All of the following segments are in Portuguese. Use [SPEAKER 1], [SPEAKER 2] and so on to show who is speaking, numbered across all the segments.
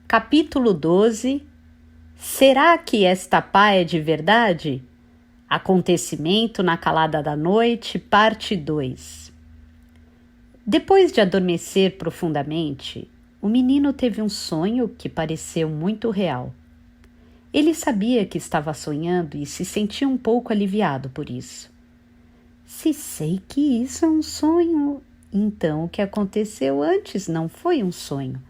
[SPEAKER 1] Capítulo 12. Será que esta pá é de verdade? Acontecimento na calada da noite, parte 2. Depois de adormecer profundamente, o menino teve um sonho que pareceu muito real. Ele sabia que estava sonhando e se sentia um pouco aliviado por isso. Se sei que isso é um sonho, então o que aconteceu antes não foi um sonho.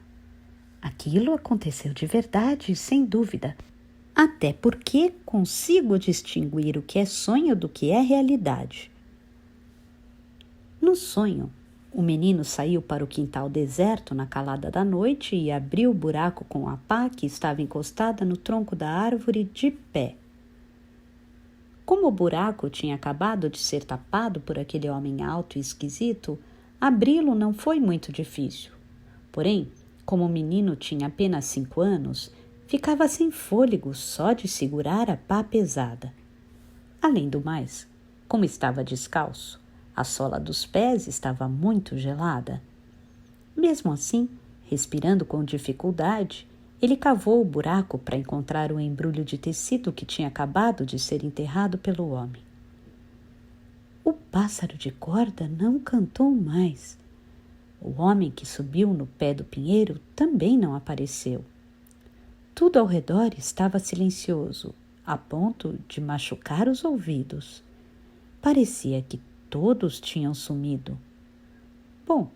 [SPEAKER 1] Aquilo aconteceu de verdade, sem dúvida. Até porque consigo distinguir o que é sonho do que é realidade. No sonho, o menino saiu para o quintal deserto na calada da noite e abriu o buraco com a pá que estava encostada no tronco da árvore de pé. Como o buraco tinha acabado de ser tapado por aquele homem alto e esquisito, abri-lo não foi muito difícil. Porém, como o menino tinha apenas 5 anos, ficava sem fôlego só de segurar a pá pesada. Além do mais, como estava descalço, a sola dos pés estava muito gelada. Mesmo assim, respirando com dificuldade, ele cavou o buraco para encontrar o embrulho de tecido que tinha acabado de ser enterrado pelo homem. O pássaro de corda não cantou mais. O homem que subiu no pé do pinheiro também não apareceu. Tudo ao redor estava silencioso, a ponto de machucar os ouvidos. Parecia que todos tinham sumido. Bom,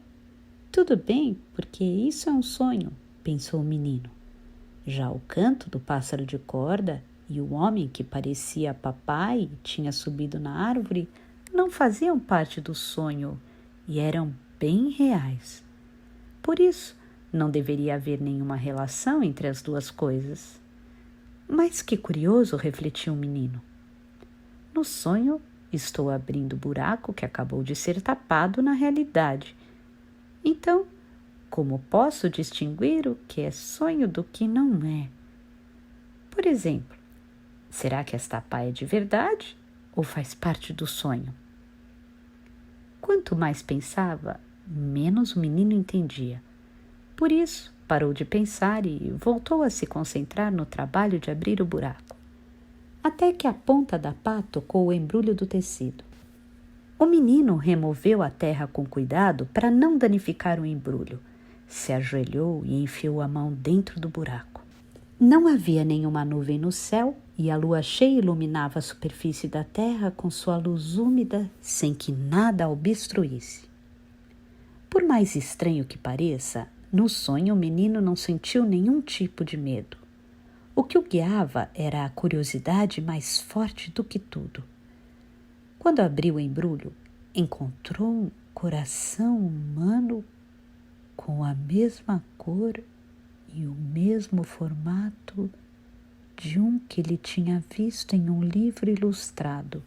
[SPEAKER 1] tudo bem, porque isso é um sonho, pensou o menino. Já o canto do pássaro de corda e o homem que parecia papai e tinha subido na árvore não faziam parte do sonho e eram bem reais. Por isso, não deveria haver nenhuma relação entre as duas coisas. Mas que curioso, refletiu o menino. No sonho, estou abrindo o buraco que acabou de ser tapado na realidade. Então, como posso distinguir o que é sonho do que não é? Por exemplo, será que esta pá é de verdade ou faz parte do sonho? Quanto mais pensava, menos o menino entendia. Por isso, parou de pensar e voltou a se concentrar no trabalho de abrir o buraco. Até que a ponta da pá tocou o embrulho do tecido. O menino removeu a terra com cuidado para não danificar o embrulho. Se ajoelhou e enfiou a mão dentro do buraco. Não havia nenhuma nuvem no céu e a lua cheia iluminava a superfície da terra com sua luz úmida sem que nada a obstruísse. Por mais estranho que pareça, no sonho o menino não sentiu nenhum tipo de medo. O que o guiava era a curiosidade mais forte do que tudo. Quando abriu o embrulho, encontrou um coração humano com a mesma cor e o mesmo formato de um que ele tinha visto em um livro ilustrado.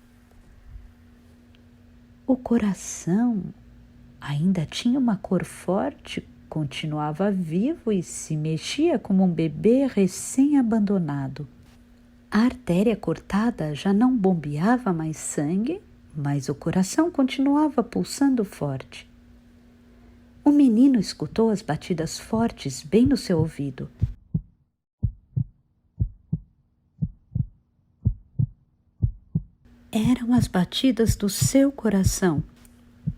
[SPEAKER 1] O coração ainda tinha uma cor forte, continuava vivo e se mexia como um bebê recém-abandonado. A artéria cortada já não bombeava mais sangue, mas o coração continuava pulsando forte. O menino escutou as batidas fortes bem no seu ouvido. Eram as batidas do seu coração.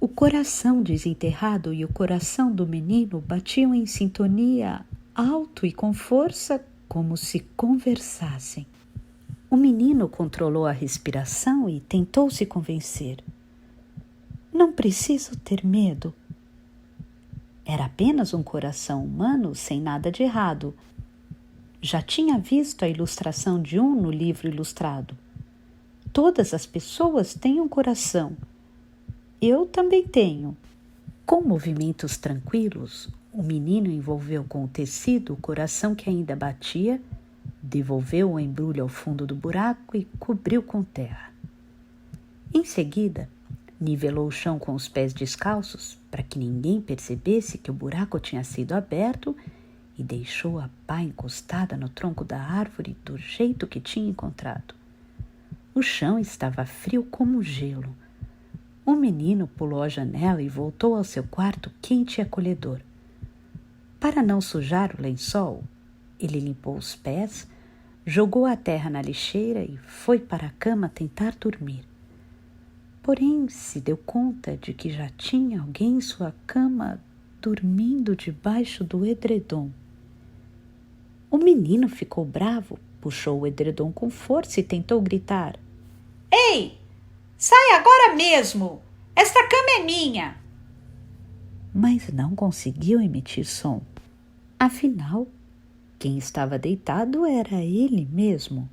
[SPEAKER 1] O coração desenterrado e o coração do menino batiam em sintonia, alto e com força, como se conversassem. O menino controlou a respiração e tentou se convencer. Não preciso ter medo. Era apenas um coração humano sem nada de errado. Já tinha visto a ilustração de um no livro ilustrado. Todas as pessoas têm um coração. Eu também tenho. Com movimentos tranquilos, o menino envolveu com o tecido o coração que ainda batia, devolveu o embrulho ao fundo do buraco e cobriu com terra. Em seguida, nivelou o chão com os pés descalços para que ninguém percebesse que o buraco tinha sido aberto e deixou a pá encostada no tronco da árvore do jeito que tinha encontrado. O chão estava frio como gelo. O menino pulou a janela e voltou ao seu quarto quente e acolhedor. Para não sujar o lençol, Ele limpou os pés, jogou a terra na lixeira e foi para a cama tentar dormir. Porém, se deu conta de que já tinha alguém em sua cama dormindo debaixo do edredom. O menino ficou bravo, puxou o edredom com força e tentou gritar: "Ei, sai agora mesmo! Esta cama é minha!" Mas não conseguiu emitir som. Afinal, quem estava deitado era ele mesmo.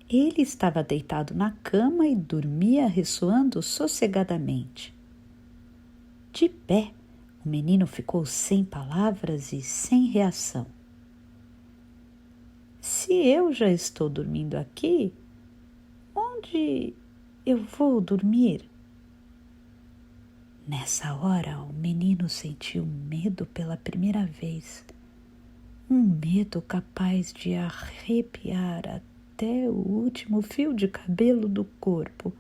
[SPEAKER 1] Ele estava deitado na cama e dormia ressoando sossegadamente. De pé, o menino ficou sem palavras e sem reação. Se eu já estou dormindo aqui, onde eu vou dormir? Nessa hora, o menino sentiu medo pela primeira vez. Um medo capaz de arrepiar até o último fio de cabelo do corpo.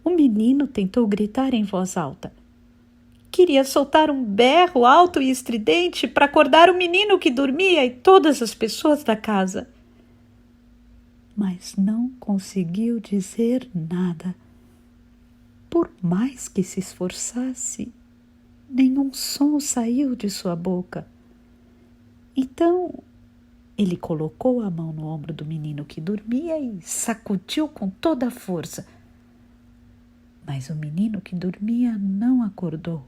[SPEAKER 1] O menino tentou gritar em voz alta. Queria soltar um berro alto e estridente para acordar o menino que dormia e todas as pessoas da casa. Mas não conseguiu dizer nada. Por mais que se esforçasse, nenhum som saiu de sua boca. Então, ele colocou a mão no ombro do menino que dormia e sacudiu com toda a força. Mas o menino que dormia não acordou.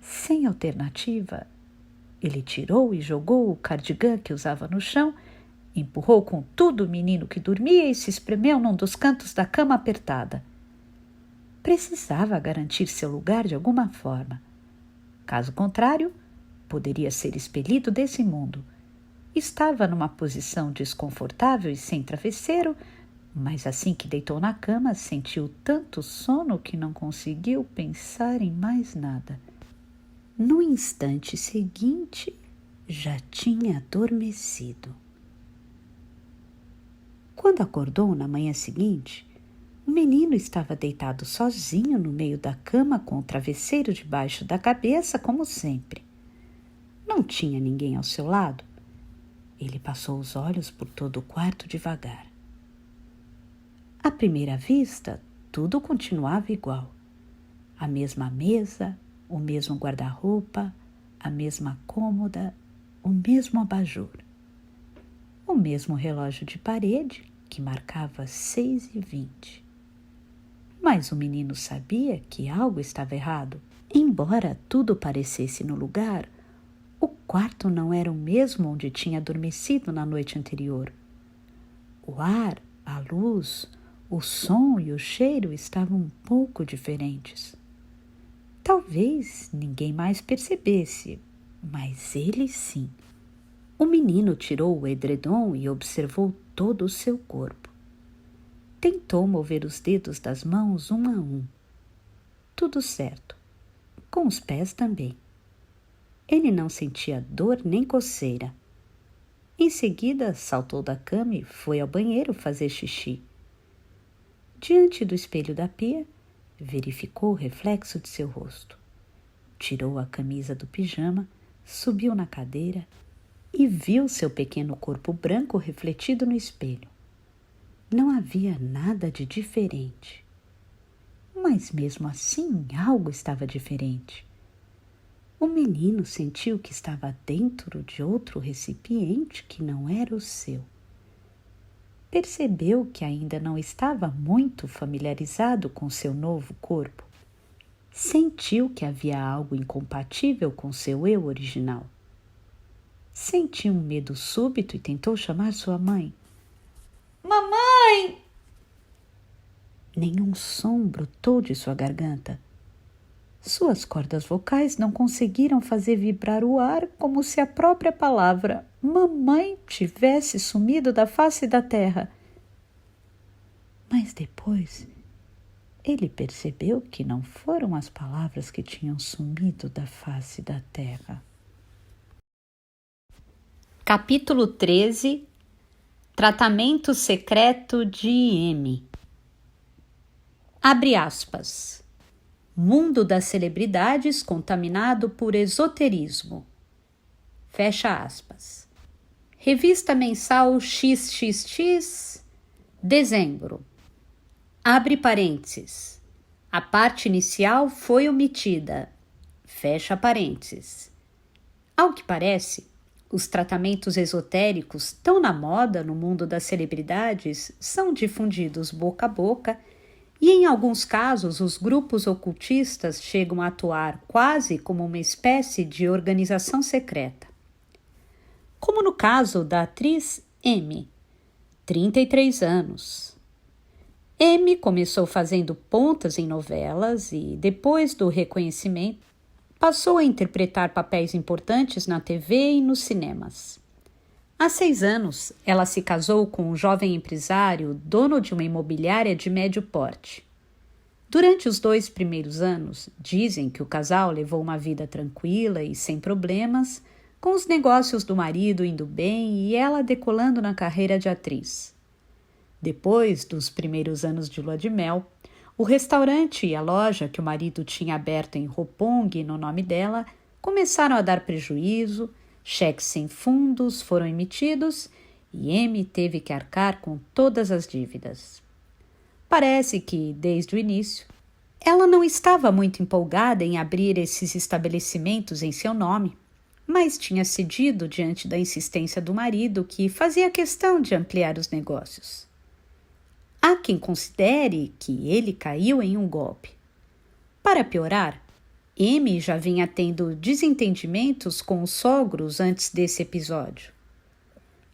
[SPEAKER 1] Sem alternativa, ele tirou e jogou o cardigã que usava no chão, empurrou com tudo o menino que dormia e se espremeu num dos cantos da cama apertada. Precisava garantir seu lugar de alguma forma. Caso contrário, poderia ser expelido desse mundo. Estava numa posição desconfortável e sem travesseiro, mas assim que deitou na cama, sentiu tanto sono que não conseguiu pensar em mais nada. No instante seguinte, já tinha adormecido. Quando acordou na manhã seguinte, o menino estava deitado sozinho no meio da cama com o travesseiro debaixo da cabeça, como sempre. Não tinha ninguém ao seu lado. Ele passou os olhos por todo o quarto devagar. À primeira vista, tudo continuava igual. A mesma mesa, o mesmo guarda-roupa, a mesma cômoda, o mesmo abajur. O mesmo relógio de parede, que marcava 6h20. Mas o menino sabia que algo estava errado. Embora tudo parecesse no lugar, o quarto não era o mesmo onde tinha adormecido na noite anterior. O ar, a luz, o som e o cheiro estavam um pouco diferentes. Talvez ninguém mais percebesse, mas ele sim. O menino tirou o edredom e observou todo o seu corpo. Tentou mover os dedos das mãos um a um. Tudo certo. Com os pés também. Ele não sentia dor nem coceira. Em seguida, saltou da cama e foi ao banheiro fazer xixi. Diante do espelho da pia, verificou o reflexo de seu rosto. Tirou a camisa do pijama, subiu na cadeira e viu seu pequeno corpo branco refletido no espelho. Não havia nada de diferente. Mas mesmo assim, algo estava diferente. O menino sentiu que estava dentro de outro recipiente que não era o seu. Percebeu que ainda não estava muito familiarizado com seu novo corpo. Sentiu que havia algo incompatível com seu eu original. Sentiu um medo súbito e tentou chamar sua mãe. "Mamãe!" Nenhum som brotou de sua garganta. Suas cordas vocais não conseguiram fazer vibrar o ar como se a própria palavra mamãe tivesse sumido da face da terra. Mas depois, ele percebeu que não foram as palavras que tinham sumido da face da terra. Capítulo 13. Tratamento secreto de M. Abre aspas. Mundo das celebridades contaminado por esoterismo. Fecha aspas. Revista mensal XXX, dezembro. Abre parênteses. A parte inicial foi omitida. Fecha parênteses. Ao que parece, os tratamentos esotéricos tão na moda no mundo das celebridades são difundidos boca a boca e, em alguns casos, os grupos ocultistas chegam a atuar quase como uma espécie de organização secreta. Como no caso da atriz M, 33 anos. M começou fazendo pontas em novelas e, depois do reconhecimento, passou a interpretar papéis importantes na TV e nos cinemas. Há 6 anos, ela se casou com um jovem empresário, dono de uma imobiliária de médio porte. Durante os 2 primeiros anos, dizem que o casal levou uma vida tranquila e sem problemas, com os negócios do marido indo bem e ela decolando na carreira de atriz. Depois dos primeiros anos de lua de mel, o restaurante e a loja que o marido tinha aberto em Roppongi no nome dela começaram a dar prejuízo, cheques sem fundos foram emitidos e M teve que arcar com todas as dívidas. Parece que, desde o início, ela não estava muito empolgada em abrir esses estabelecimentos em seu nome, mas tinha cedido diante da insistência do marido, que fazia questão de ampliar os negócios. Há quem considere que ele caiu em um golpe. Para piorar, M já vinha tendo desentendimentos com os sogros antes desse episódio.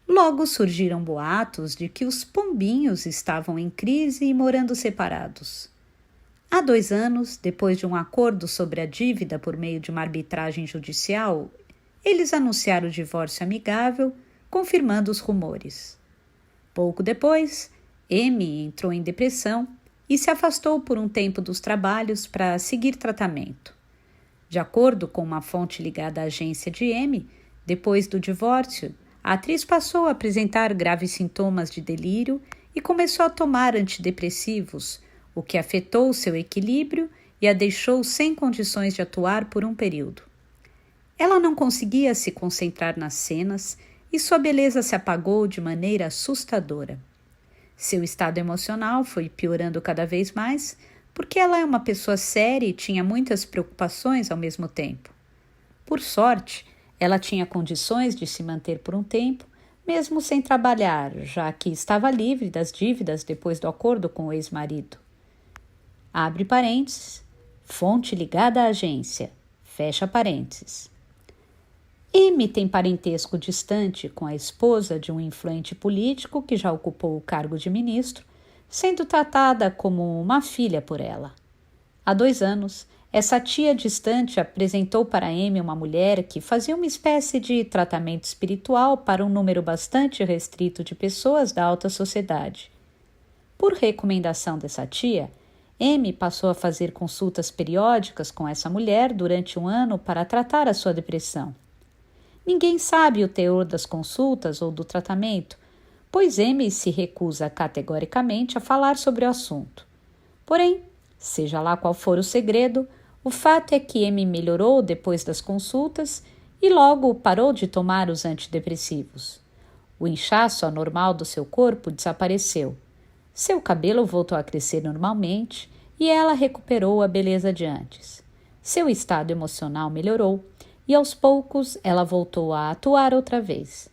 [SPEAKER 1] Logo surgiram boatos de que os pombinhos estavam em crise e morando separados. Há 2 anos, depois de um acordo sobre a dívida por meio de uma arbitragem judicial, eles anunciaram o divórcio amigável, confirmando os rumores. Pouco depois, M entrou em depressão e se afastou por um tempo dos trabalhos para seguir tratamento. De acordo com uma fonte ligada à agência de M, depois do divórcio, a atriz passou a apresentar graves sintomas de delírio e começou a tomar antidepressivos, o que afetou seu equilíbrio e a deixou sem condições de atuar por um período. Ela não conseguia se concentrar nas cenas e sua beleza se apagou de maneira assustadora. Seu estado emocional foi piorando cada vez mais, porque ela é uma pessoa séria e tinha muitas preocupações ao mesmo tempo. Por sorte, ela tinha condições de se manter por um tempo, mesmo sem trabalhar, já que estava livre das dívidas depois do acordo com o ex-marido. Abre parênteses, fonte ligada à agência, fecha parênteses. M tem parentesco distante com a esposa de um influente político que já ocupou o cargo de ministro, sendo tratada como uma filha por ela. Há 2 anos, essa tia distante apresentou para M uma mulher que fazia uma espécie de tratamento espiritual para um número bastante restrito de pessoas da alta sociedade. Por recomendação dessa tia, M passou a fazer consultas periódicas com essa mulher durante 1 ano para tratar a sua depressão. Ninguém sabe o teor das consultas ou do tratamento, pois M se recusa categoricamente a falar sobre o assunto. Porém, seja lá qual for o segredo, o fato é que M melhorou depois das consultas e logo parou de tomar os antidepressivos. O inchaço anormal do seu corpo desapareceu. Seu cabelo voltou a crescer normalmente e ela recuperou a beleza de antes. Seu estado emocional melhorou e aos poucos ela voltou a atuar outra vez.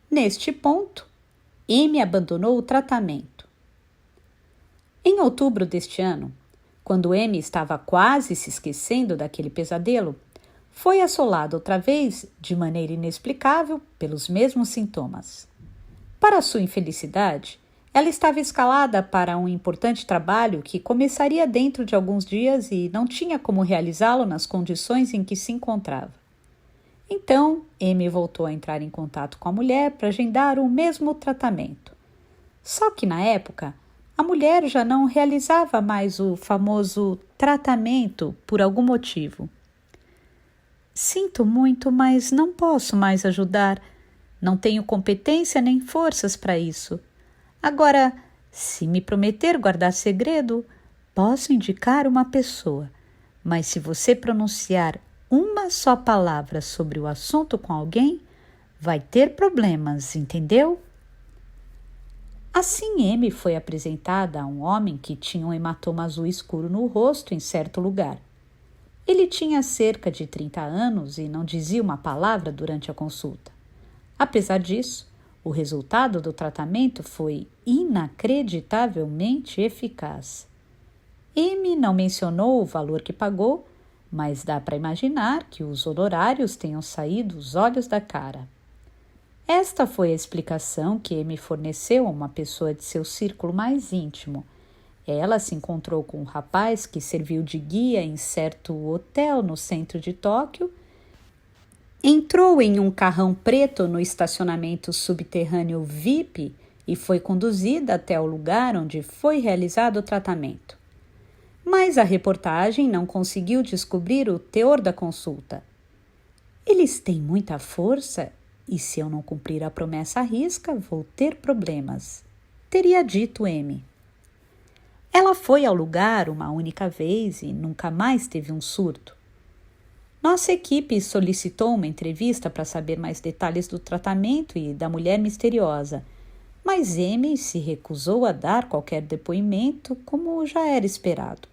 [SPEAKER 1] Neste ponto, M abandonou o tratamento. Em outubro deste ano, quando M estava quase se esquecendo daquele pesadelo, foi assolada outra vez, de maneira inexplicável, pelos mesmos sintomas. Para sua infelicidade, ela estava escalada para um importante trabalho que começaria dentro de alguns dias e não tinha como realizá-lo nas condições em que se encontrava. Então, M voltou a entrar em contato com a mulher para agendar o mesmo tratamento. Só que, na época, a mulher já não realizava mais o famoso tratamento por algum motivo. Sinto muito, mas não posso mais ajudar. Não tenho competência nem forças para isso. Agora, se me prometer guardar segredo, posso indicar uma pessoa. Mas se você pronunciar uma só palavra sobre o assunto com alguém, vai ter problemas, entendeu? Assim, Amy foi apresentada a um homem que tinha um hematoma azul escuro no rosto em certo lugar. Ele tinha cerca de 30 anos e não dizia uma palavra durante a consulta. Apesar disso, o resultado do tratamento foi inacreditavelmente eficaz. Amy não mencionou o valor que pagou, mas dá para imaginar que os honorários tenham saído os olhos da cara. Esta foi a explicação que Amy forneceu a uma pessoa de seu círculo mais íntimo. Ela se encontrou com um rapaz que serviu de guia em certo hotel no centro de Tóquio, entrou em um carrão preto no estacionamento subterrâneo VIP e foi conduzida até o lugar onde foi realizado o tratamento. Mas a reportagem não conseguiu descobrir o teor da consulta. Eles têm muita força e se eu não cumprir a promessa à risca, vou ter problemas, teria dito Amy. Ela foi ao lugar uma única vez e nunca mais teve um surto. Nossa equipe solicitou uma entrevista para saber mais detalhes do tratamento e da mulher misteriosa, mas Amy se recusou a dar qualquer depoimento, como já era esperado.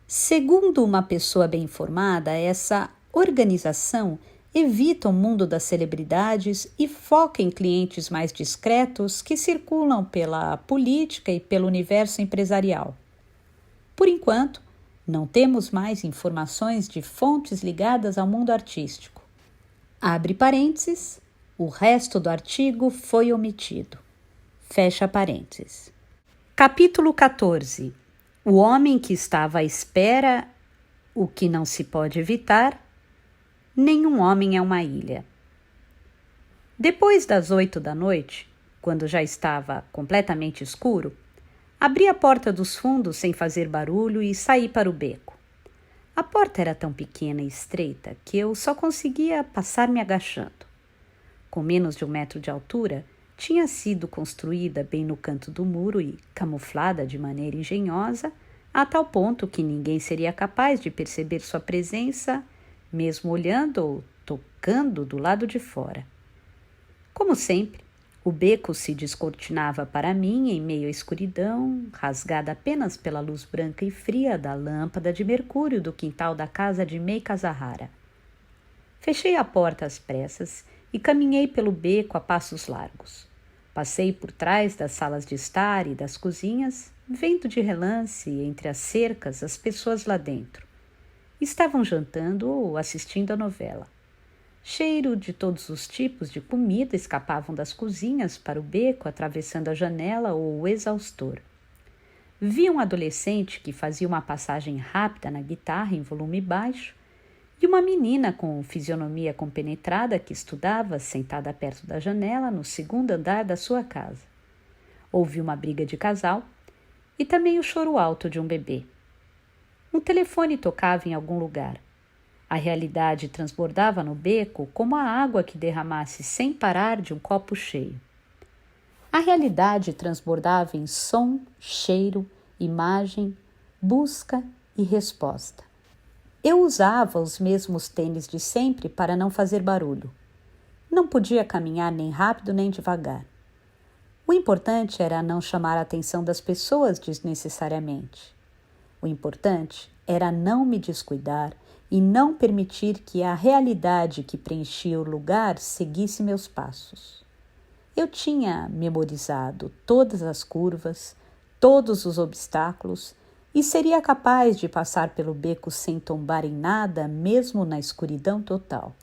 [SPEAKER 1] Segundo uma pessoa bem informada, essa organização evita o mundo das celebridades e foca em clientes mais discretos que circulam pela política e pelo universo empresarial. Por enquanto, não temos mais informações de fontes ligadas ao mundo artístico. Abre parênteses, o resto do artigo foi omitido. Fecha parênteses. Capítulo 14. O homem que estava à espera, o que não se pode evitar. Nenhum homem é uma ilha. Depois das 8 da noite, quando já estava completamente escuro, abri a porta dos fundos sem fazer barulho e saí para o beco. A porta era tão pequena e estreita que eu só conseguia passar me agachando. Com menos de 1 metro de altura, tinha sido construída bem no canto do muro e camuflada de maneira engenhosa, a tal ponto que ninguém seria capaz de perceber sua presença, mesmo olhando ou tocando do lado de fora. Como sempre, o beco se descortinava para mim em meio à escuridão, rasgada apenas pela luz branca e fria da lâmpada de mercúrio do quintal da casa de Mei Kazahara. Fechei a porta às pressas e caminhei pelo beco a passos largos. Passei por trás das salas de estar e das cozinhas, vendo de relance entre as cercas as pessoas lá dentro. Estavam jantando ou assistindo a novela. Cheiro de todos os tipos de comida escapavam das cozinhas para o beco, atravessando a janela ou o exaustor. Vi um adolescente que fazia uma passagem rápida na guitarra em volume baixo e uma menina com fisionomia compenetrada que estudava sentada perto da janela no segundo andar da sua casa. Ouvi uma briga de casal e também o choro alto de um bebê. Um telefone tocava em algum lugar. A realidade transbordava no beco como a água que derramasse sem parar de um copo cheio. A realidade transbordava em som, cheiro, imagem, busca e resposta. Eu usava os mesmos tênis de sempre para não fazer barulho. Não podia caminhar nem rápido nem devagar. O importante era não chamar a atenção das pessoas desnecessariamente. O importante era não me descuidar e não permitir que a realidade que preenchia o lugar seguisse meus passos. Eu tinha memorizado todas as curvas, todos os obstáculos e seria capaz de passar pelo beco sem tombar em nada, mesmo na escuridão total.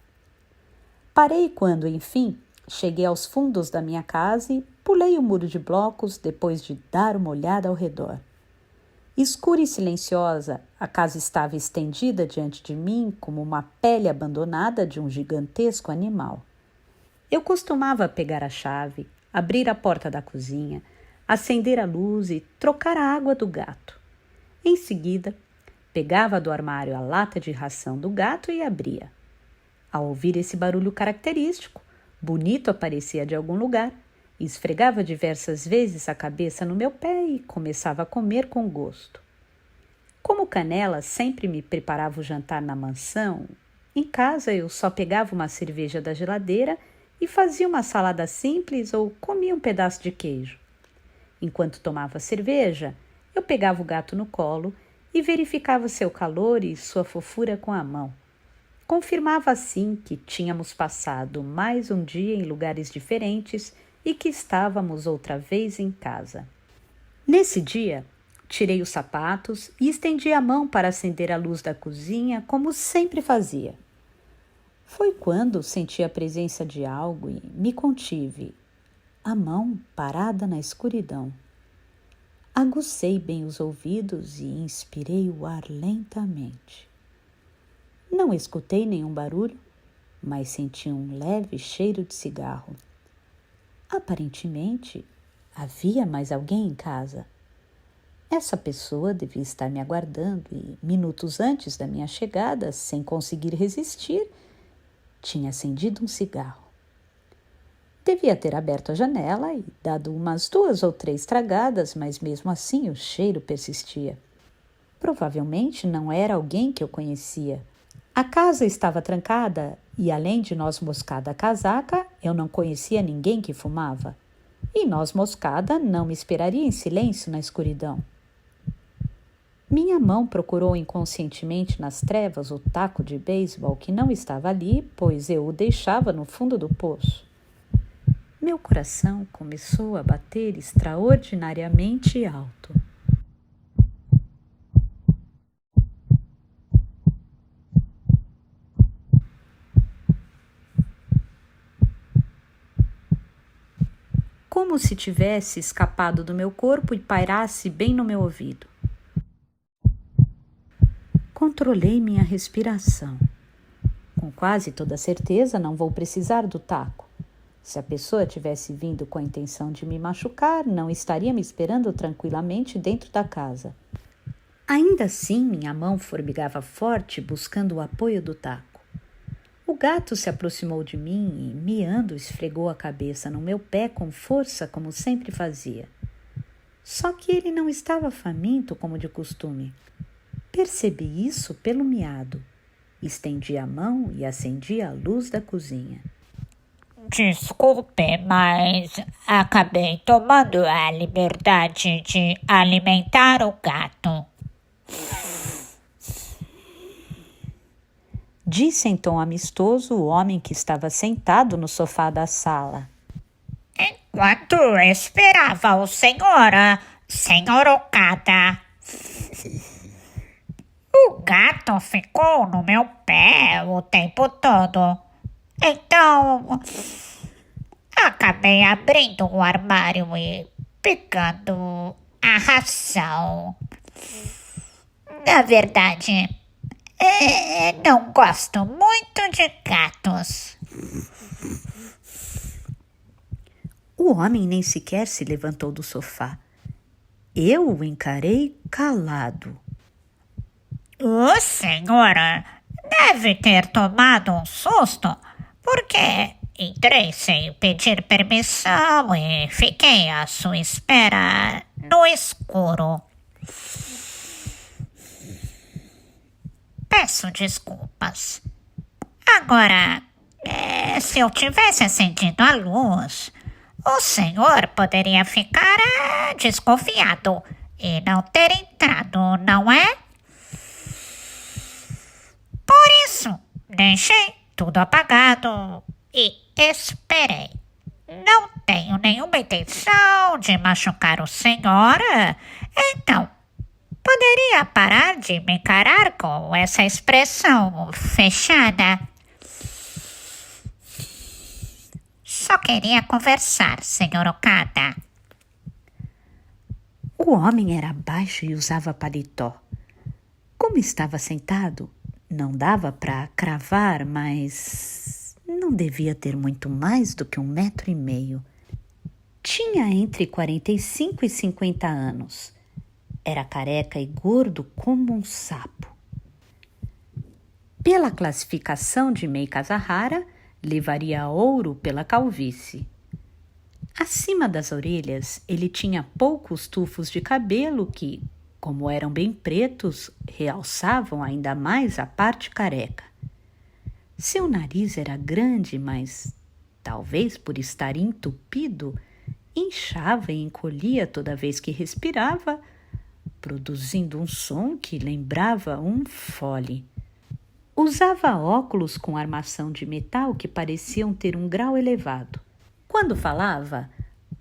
[SPEAKER 1] Parei quando, enfim, cheguei aos fundos da minha casa e pulei o muro de blocos depois de dar uma olhada ao redor. Escura e silenciosa, a casa estava estendida diante de mim como uma pele abandonada de um gigantesco animal. Eu costumava pegar a chave, abrir a porta da cozinha, acender a luz e trocar a água do gato. Em seguida, pegava do armário a lata de ração do gato e abria. Ao ouvir esse barulho característico, Bonito aparecia de algum lugar, esfregava diversas vezes a cabeça no meu pé e começava a comer com gosto. Como Canela sempre me preparava o jantar na mansão, Em casa eu só pegava uma cerveja da geladeira e fazia uma salada simples ou comia um pedaço de queijo. Enquanto tomava cerveja, eu pegava o gato no colo e verificava seu calor e sua fofura com a mão. Confirmava assim que tínhamos passado mais um dia em lugares diferentes e que estávamos outra vez em casa. Nesse dia, tirei os sapatos e estendi a mão para acender a luz da cozinha, como sempre fazia. Foi quando senti a presença de algo e me contive, a mão parada na escuridão. Agucei bem os ouvidos e inspirei o ar lentamente. Não escutei nenhum barulho, mas senti um leve cheiro de cigarro. Aparentemente, havia mais alguém em casa. Essa pessoa devia estar me aguardando e, minutos antes da minha chegada, sem conseguir resistir, tinha acendido um cigarro. Devia ter aberto a janela e dado umas 2 ou 3 tragadas, mas mesmo assim o cheiro persistia. Provavelmente não era alguém que eu conhecia. A casa estava trancada e, além de noz moscada casaca, eu não conhecia ninguém que fumava. E noz moscada não me esperaria em silêncio na escuridão. Minha mão procurou inconscientemente nas trevas o taco de beisebol que não estava ali, pois eu o deixava no fundo do poço. Meu coração começou a bater extraordinariamente alto. Como se tivesse escapado do meu corpo e pairasse bem no meu ouvido. Controlei minha respiração. Com quase toda certeza não vou precisar do taco. Se a pessoa tivesse vindo com a intenção de me machucar, não estaria me esperando tranquilamente dentro da casa. Ainda assim, minha mão formigava forte, buscando o apoio do taco. O gato se aproximou de mim e, miando, esfregou a cabeça no meu pé com força, como sempre fazia. Só que ele não estava faminto como de costume. Percebi isso pelo miado. Estendi a mão e acendi a luz da cozinha.
[SPEAKER 2] Desculpe, mas acabei tomando a liberdade de alimentar o gato.
[SPEAKER 1] Disse em tom amistoso o homem que estava sentado no sofá da sala.
[SPEAKER 2] Enquanto esperava o senhor Okada, o gato ficou no meu pé o tempo todo. Então, acabei abrindo o armário e pegando a ração. Na verdade, não gosto muito de gatos.
[SPEAKER 1] O homem nem sequer se levantou do sofá. Eu o encarei calado.
[SPEAKER 2] O senhor deve ter tomado um susto, porque entrei sem pedir permissão e fiquei à sua espera no escuro. Peço desculpas. Agora, se eu tivesse acendido a luz, o senhor poderia ficar desconfiado e não ter entrado, não é? Por isso, deixei tudo apagado e esperei. Não tenho nenhuma intenção de machucar o senhor, então poderia parar de me encarar com essa expressão fechada. Só queria conversar, senhor Okada.
[SPEAKER 1] O homem era baixo e usava paletó. Como estava sentado, não dava para cravar, mas não devia ter muito mais do que 1,5 metros. Tinha entre 45 e 50 anos. Era careca e gordo como um sapo. Pela classificação de Mei Kazahara, levaria ouro pela calvície. Acima das orelhas, ele tinha poucos tufos de cabelo que, como eram bem pretos, realçavam ainda mais a parte careca. Seu nariz era grande, mas, talvez por estar entupido, inchava e encolhia toda vez que respirava, produzindo um som que lembrava um fole. Usava óculos com armação de metal que pareciam ter um grau elevado. Quando falava,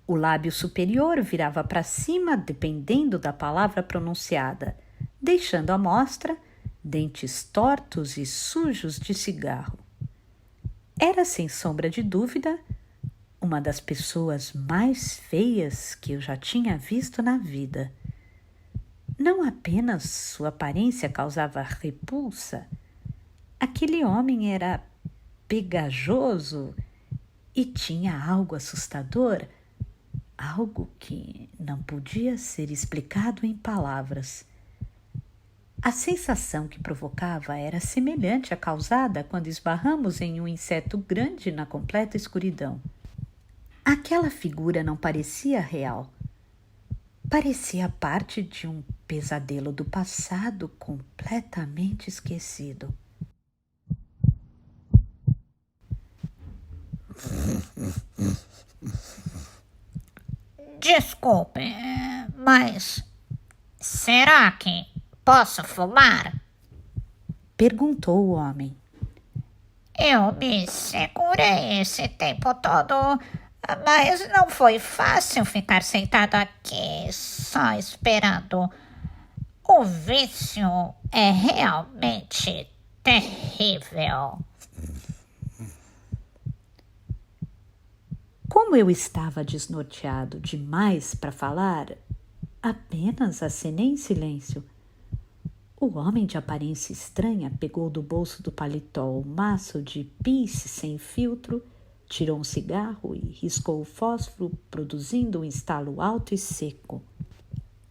[SPEAKER 1] o lábio superior virava para cima dependendo da palavra pronunciada, deixando à mostra dentes tortos e sujos de cigarro. Era, sem sombra de dúvida, uma das pessoas mais feias que eu já tinha visto na vida. Não apenas sua aparência causava repulsa, aquele homem era pegajoso e tinha algo assustador, algo que não podia ser explicado em palavras. A sensação que provocava era semelhante à causada quando esbarramos em um inseto grande na completa escuridão. Aquela figura não parecia real. Parecia parte de um pesadelo do passado completamente esquecido.
[SPEAKER 2] Desculpe, mas será que posso fumar?
[SPEAKER 1] Perguntou o homem.
[SPEAKER 2] Eu me segurei esse tempo todo, mas não foi fácil ficar sentado aqui só esperando. O vício é realmente terrível.
[SPEAKER 1] Como eu estava desnorteado demais para falar, apenas acenei em silêncio. O homem de aparência estranha pegou do bolso do paletó um maço de pisse sem filtro, tirou um cigarro e riscou o fósforo, produzindo um estalo alto e seco.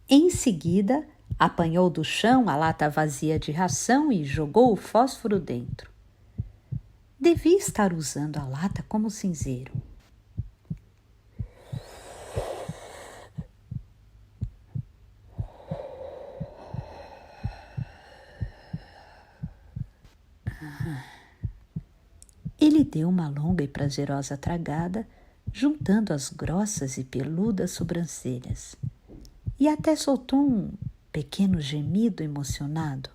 [SPEAKER 1] Em seguida, apanhou do chão a lata vazia de ração e jogou o fósforo dentro. Devia estar usando a lata como cinzeiro. Ele deu uma longa e prazerosa tragada, juntando as grossas e peludas sobrancelhas, e até soltou um pequeno gemido emocionado.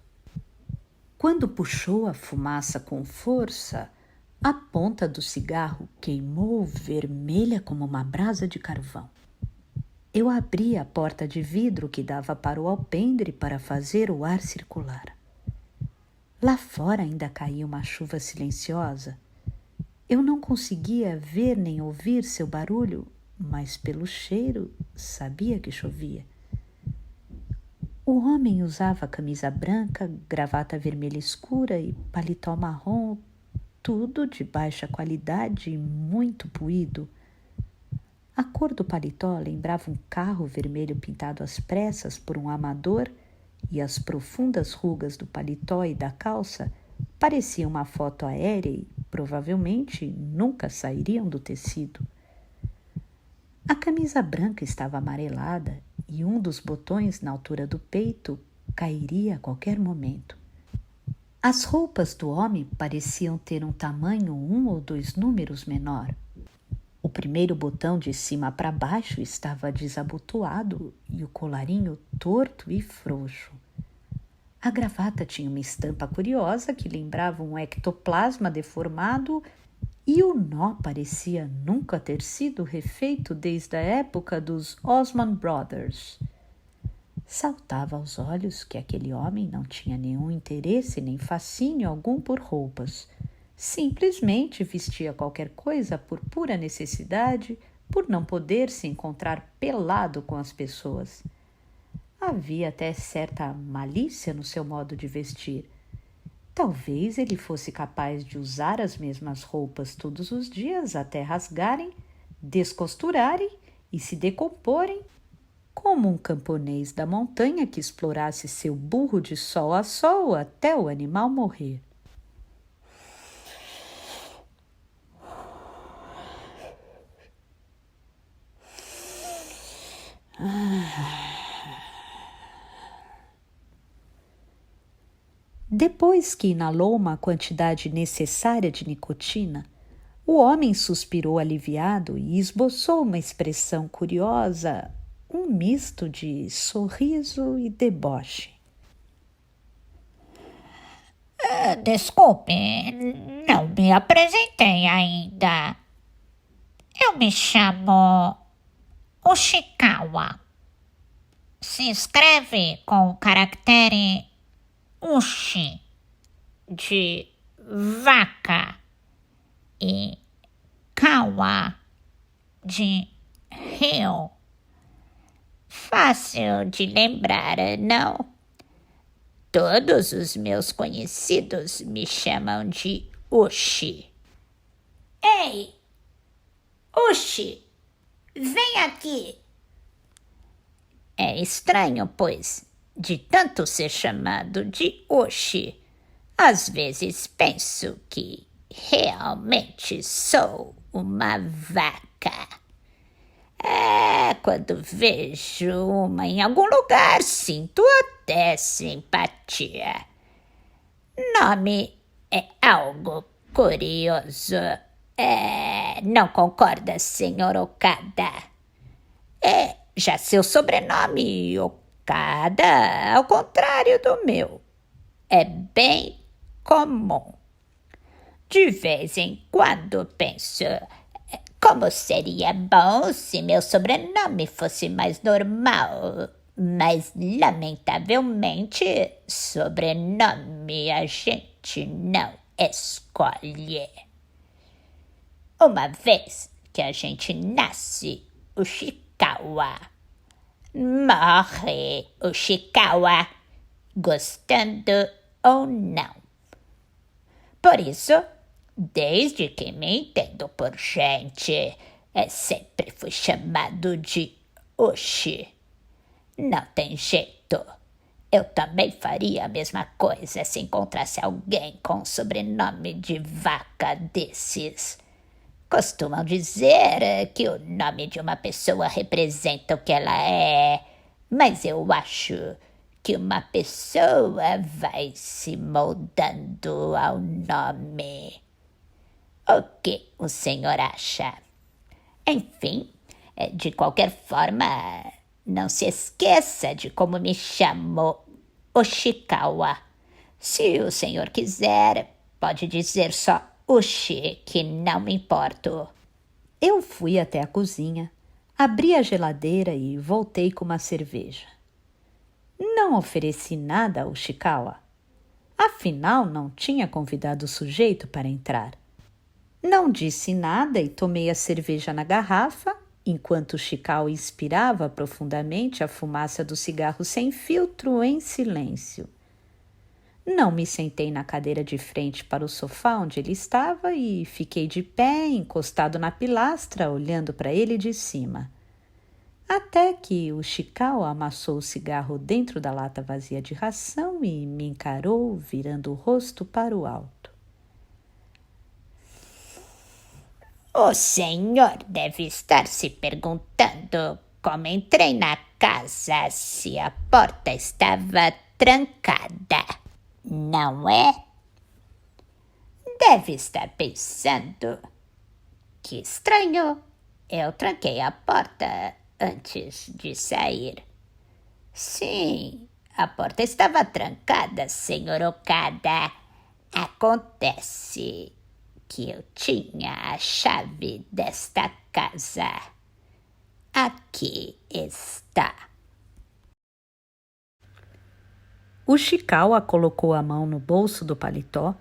[SPEAKER 1] Quando puxou a fumaça com força, a ponta do cigarro queimou vermelha como uma brasa de carvão. Eu abri a porta de vidro que dava para o alpendre para fazer o ar circular. Lá fora ainda caía uma chuva silenciosa. Eu não conseguia ver nem ouvir seu barulho, mas pelo cheiro sabia que chovia. O homem usava camisa branca, gravata vermelha escura e paletó marrom, tudo de baixa qualidade e muito puído. A cor do paletó lembrava um carro vermelho pintado às pressas por um amador e as profundas rugas do paletó e da calça pareciam uma foto aérea e provavelmente nunca sairiam do tecido. A camisa branca estava amarelada e um dos botões na altura do peito cairia a qualquer momento. As roupas do homem pareciam ter um tamanho 1 ou 2 números menor. O primeiro botão de cima para baixo estava desabotoado e o colarinho torto e frouxo. A gravata tinha uma estampa curiosa que lembrava um ectoplasma deformado e o nó parecia nunca ter sido refeito desde a época dos Osmond Brothers. Saltava aos olhos que aquele homem não tinha nenhum interesse nem fascínio algum por roupas. Simplesmente vestia qualquer coisa por pura necessidade, por não poder se encontrar pelado com as pessoas. Havia até certa malícia no seu modo de vestir. Talvez ele fosse capaz de usar as mesmas roupas todos os dias até rasgarem, descosturarem e se decomporem, como um camponês da montanha que explorasse seu burro de sol a sol até o animal morrer. Depois que inalou uma quantidade necessária de nicotina, o homem suspirou aliviado e esboçou uma expressão curiosa, um misto de sorriso e deboche.
[SPEAKER 2] Desculpe, não me apresentei ainda. Eu me chamo Ushikawa. Se escreve com o caractere Ushi, de vaca, e Kawa, de rio. Fácil de lembrar, não? Todos os meus conhecidos me chamam de Ushi. Ei, Ushi, vem aqui. É estranho, pois, de tanto ser chamado de Ushi, às vezes penso que realmente sou uma vaca. Quando vejo uma em algum lugar, sinto até simpatia. Nome é algo curioso. Não concorda, senhor Okada? Já seu sobrenome, Okada, ao contrário do meu, é bem comum. De vez em quando penso, como seria bom se meu sobrenome fosse mais normal, mas lamentavelmente sobrenome a gente não escolhe. Uma vez que a gente nasce, o Ushikawa morre, Ushikawa, gostando ou não. Por isso, desde que me entendo por gente, sempre fui chamado de Ushi. Não tem jeito. Eu também faria a mesma coisa se encontrasse alguém com sobrenome de vaca desses. Costumam dizer que o nome de uma pessoa representa o que ela é, mas eu acho que uma pessoa vai se moldando ao nome. O que o senhor acha? Enfim, de qualquer forma, não se esqueça de como me chamo Ushikawa. Se o senhor quiser, pode dizer só Ushi, que não me importo.
[SPEAKER 1] Eu fui até a cozinha, abri a geladeira e voltei com uma cerveja. Não ofereci nada a Ushikawa. Afinal, não tinha convidado o sujeito para entrar. Não disse nada e tomei a cerveja na garrafa, enquanto Ushikawa inspirava profundamente a fumaça do cigarro sem filtro em silêncio. Não me sentei na cadeira de frente para o sofá onde ele estava e fiquei de pé, encostado na pilastra, olhando para ele de cima. Até que o Ushikawa amassou o cigarro dentro da lata vazia de ração e me encarou, virando o rosto para o alto.
[SPEAKER 2] O senhor deve estar se perguntando como entrei na casa se a porta estava trancada, não é? Deve estar pensando, que estranho, eu tranquei a porta antes de sair. Sim, a porta estava trancada, senhor Okada. Acontece que eu tinha a chave desta casa. Aqui está.
[SPEAKER 1] Ushikawa colocou a mão no bolso do paletó,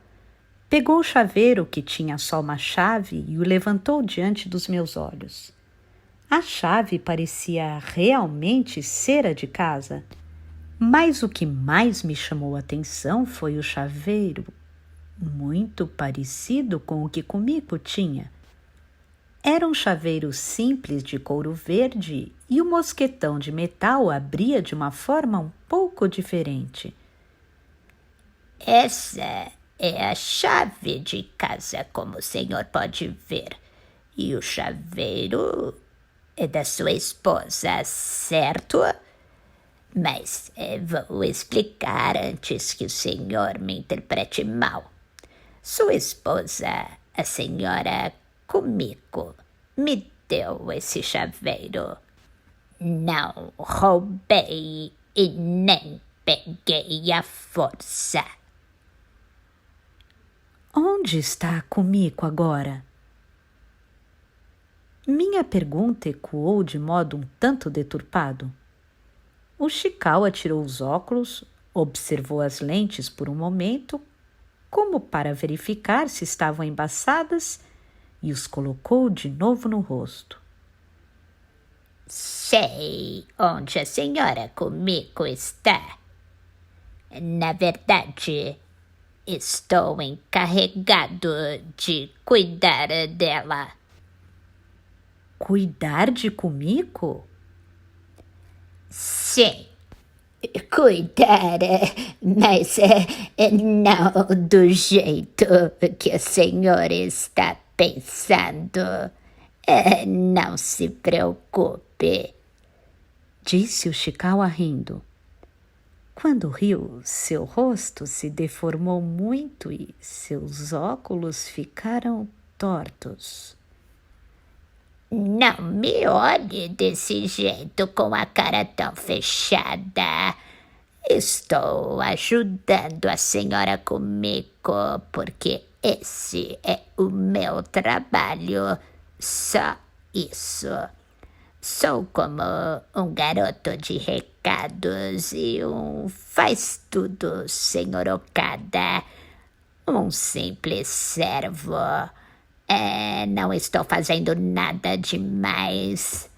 [SPEAKER 1] pegou o chaveiro que tinha só uma chave e o levantou diante dos meus olhos. A chave parecia realmente ser a de casa, mas o que mais me chamou a atenção foi o chaveiro, muito parecido com o que comigo tinha. Era um chaveiro simples de couro verde e o mosquetão de metal abria de uma forma um pouco diferente.
[SPEAKER 2] Essa é a chave de casa, como o senhor pode ver. E o chaveiro é da sua esposa, certo?
[SPEAKER 3] Mas vou explicar antes que o senhor me interprete mal. Sua esposa, a senhora Kumiko, me deu esse chaveiro. Não roubei e nem peguei à força.
[SPEAKER 1] Onde está a Kumiko agora? Minha pergunta ecoou de modo um tanto deturpado. O Chikawa tirou os óculos, observou as lentes por um momento, como para verificar se estavam embaçadas, e os colocou de novo no rosto.
[SPEAKER 3] Sei onde a senhora Kumiko está. Na verdade, estou encarregado de cuidar dela.
[SPEAKER 1] Cuidar de Kumiko?
[SPEAKER 3] Sim, cuidar, mas não do jeito que a senhora está pensando. Não se preocupe,
[SPEAKER 1] disse o Chikawa rindo. Quando riu, seu rosto se deformou muito e seus óculos ficaram tortos.
[SPEAKER 3] Não me olhe desse jeito com a cara tão fechada. Estou ajudando a senhora Kumiko porque esse é o meu trabalho. Só isso. Sou como um garoto de recados e um faz-tudo, senhor Okada. Um simples servo. Não estou fazendo nada demais.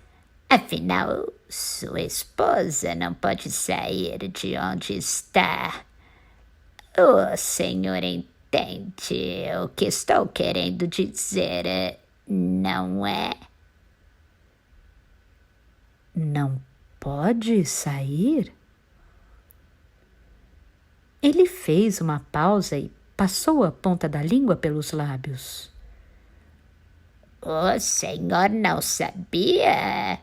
[SPEAKER 3] Afinal, sua esposa não pode sair de onde está. O senhor entende o que estou querendo dizer, não é?
[SPEAKER 1] Não pode sair? Ele fez uma pausa e passou a ponta da língua pelos lábios.
[SPEAKER 3] O senhor não sabia?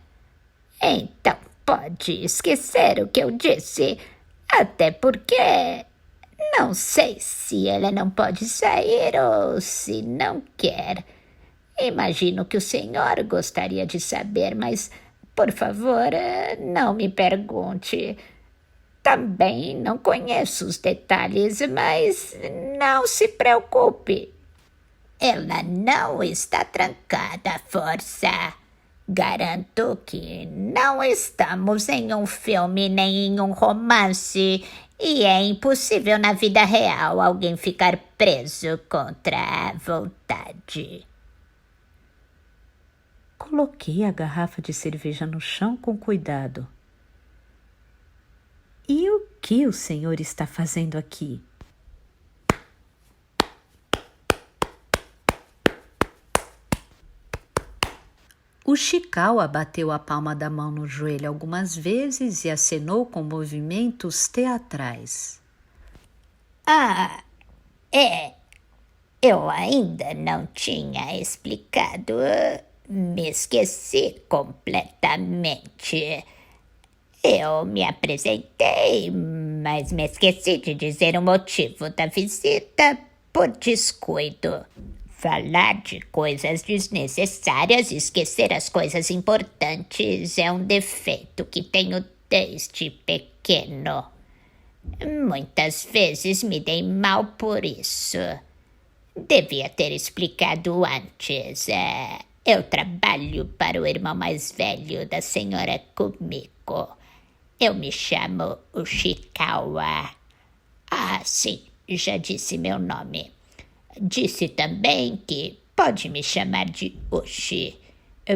[SPEAKER 3] Então pode esquecer o que eu disse, até porque não sei se ela não pode sair ou se não quer. Imagino que o senhor gostaria de saber, mas, por favor, não me pergunte. Também não conheço os detalhes, mas não se preocupe. Ela não está trancada à força. Garanto que não estamos em um filme nem em um romance e é impossível na vida real alguém ficar preso contra a vontade.
[SPEAKER 1] Coloquei a garrafa de cerveja no chão com cuidado. E o que o senhor está fazendo aqui? O Chikawa bateu a palma da mão no joelho algumas vezes e acenou com movimentos teatrais.
[SPEAKER 3] Eu ainda não tinha explicado. Me esqueci completamente. Eu me apresentei, mas me esqueci de dizer o motivo da visita por descuido. Falar de coisas desnecessárias e esquecer as coisas importantes é um defeito que tenho desde pequeno. Muitas vezes me dei mal por isso. Devia ter explicado antes. Eu trabalho para o irmão mais velho da senhora Kumiko. Eu me chamo Ushikawa. Sim, já disse meu nome. Disse também que pode me chamar de Ushi.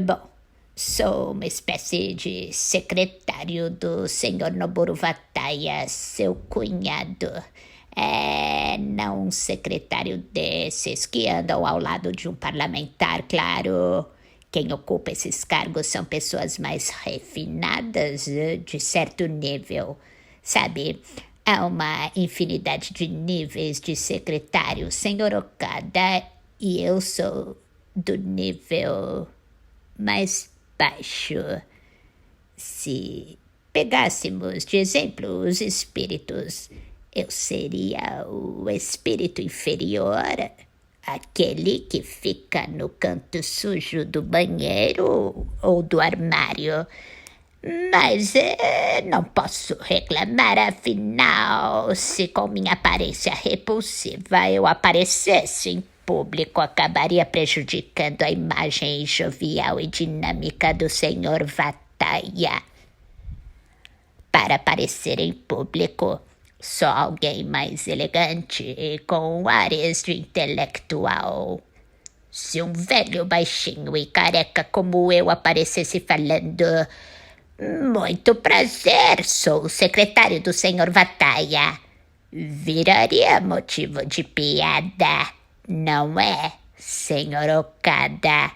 [SPEAKER 3] Bom, sou uma espécie de secretário do senhor Noboru Wataya, seu cunhado. Não um secretário desses que andam ao lado de um parlamentar, claro. Quem ocupa esses cargos são pessoas mais refinadas, de certo nível. Sabe, há uma infinidade de níveis de secretário, senhor Okada, e eu sou do nível mais baixo. Se pegássemos de exemplo os espíritos, eu seria o espírito inferior, aquele que fica no canto sujo do banheiro ou do armário. Mas não posso reclamar, afinal, se com minha aparência repulsiva eu aparecesse em público, acabaria prejudicando a imagem jovial e dinâmica do Sr. Vataya. Para aparecer em público, só alguém mais elegante e com ares de intelectual. Se um velho baixinho e careca como eu aparecesse falando: "Muito prazer, sou o secretário do Sr. Vataya", viraria motivo de piada, não é, Sr. Okada?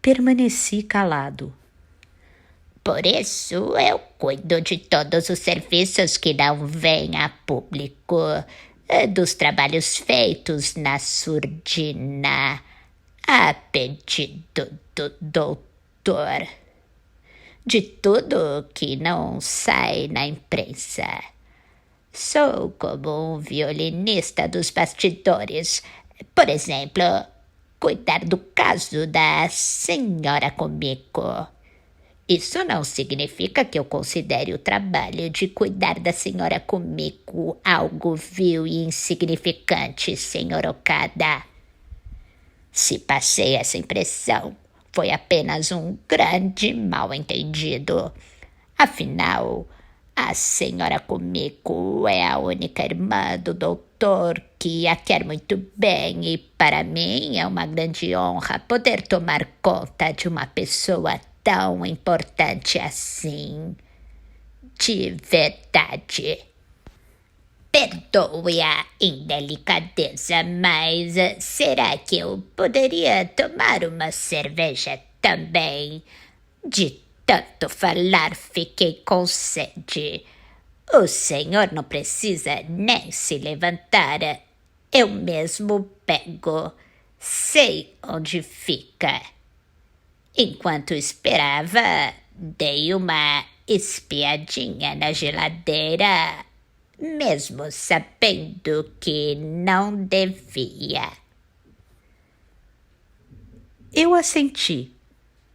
[SPEAKER 1] Permaneci calado.
[SPEAKER 3] Por isso eu cuido de todos os serviços que não vêm a público, dos trabalhos feitos na surdina, a pedido do doutor, de tudo que não sai na imprensa. Sou como um violinista dos bastidores. Por exemplo, cuidar do caso da senhora Kumiko. Isso não significa que eu considere o trabalho de cuidar da senhora Kumiko algo vil e insignificante, Sr. Okada. Se passei essa impressão, foi apenas um grande mal-entendido. Afinal, a senhora Kumiko é a única irmã do doutor que a quer muito bem e para mim é uma grande honra poder tomar conta de uma pessoa tão importante assim. De verdade. Perdoe a indelicadeza, mas será que eu poderia tomar uma cerveja também? De tanto falar, fiquei com sede. O senhor não precisa nem se levantar. Eu mesmo pego. Sei onde fica. Enquanto esperava, dei uma espiadinha na geladeira, mesmo sabendo que não devia.
[SPEAKER 1] Eu assenti.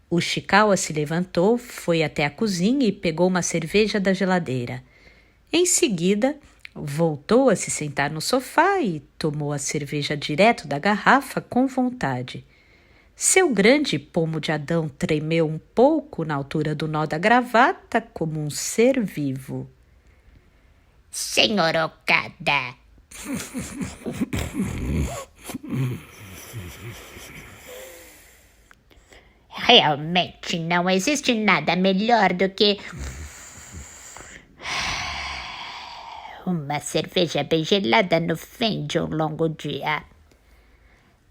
[SPEAKER 1] O Ishikawa se levantou, foi até a cozinha e pegou uma cerveja da geladeira. Em seguida, voltou a se sentar no sofá e tomou a cerveja direto da garrafa com vontade. Seu grande pomo de Adão tremeu um pouco na altura do nó da gravata como um ser vivo.
[SPEAKER 3] Senhor Okada. Realmente não existe nada melhor do que uma cerveja bem gelada no fim de um longo dia.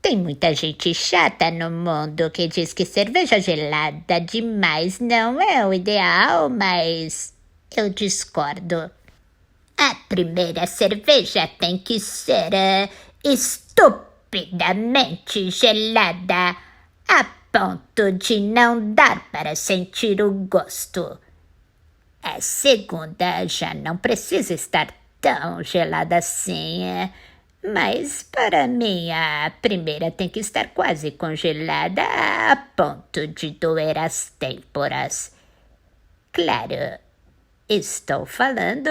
[SPEAKER 3] Tem muita gente chata no mundo que diz que cerveja gelada demais não é o ideal, mas eu discordo. A primeira cerveja tem que ser estupidamente gelada, a ponto de não dar para sentir o gosto. A segunda já não precisa estar tão gelada assim, mas para mim a primeira tem que estar quase congelada a ponto de doer as têmporas. Claro, estou falando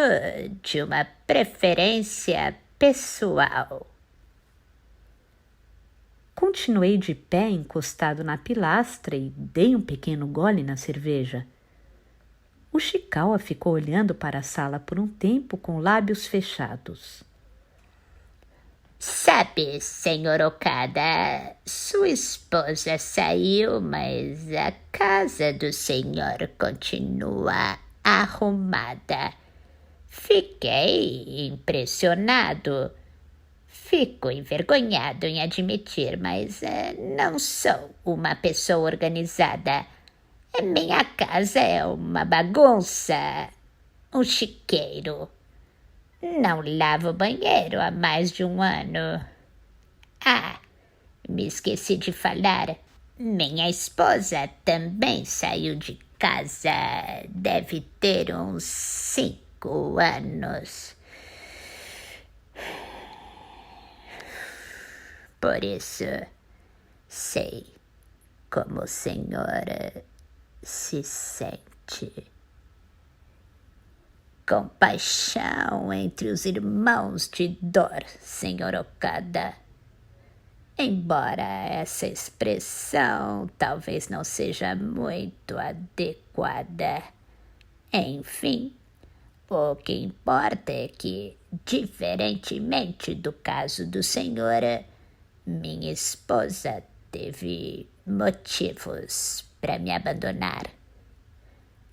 [SPEAKER 3] de uma preferência pessoal.
[SPEAKER 1] Continuei de pé encostado na pilastra e dei um pequeno gole na cerveja. O Ishikawa ficou olhando para a sala por um tempo com lábios fechados.
[SPEAKER 3] Sabe, Sr. Okada, sua esposa saiu, mas a casa do senhor continua arrumada. Fiquei impressionado. Fico envergonhado em admitir, mas não sou uma pessoa organizada. Minha casa é uma bagunça, um chiqueiro. Não lavo o banheiro há mais de um ano. Ah, me esqueci de falar. Minha esposa também saiu de casa deve ter uns 5 anos. Por isso, sei como o senhor se sente. Compaixão entre os irmãos de dor, senhor Okada. Embora essa expressão talvez não seja muito adequada. Enfim, o que importa é que, diferentemente do caso do senhor, minha esposa teve motivos para me abandonar.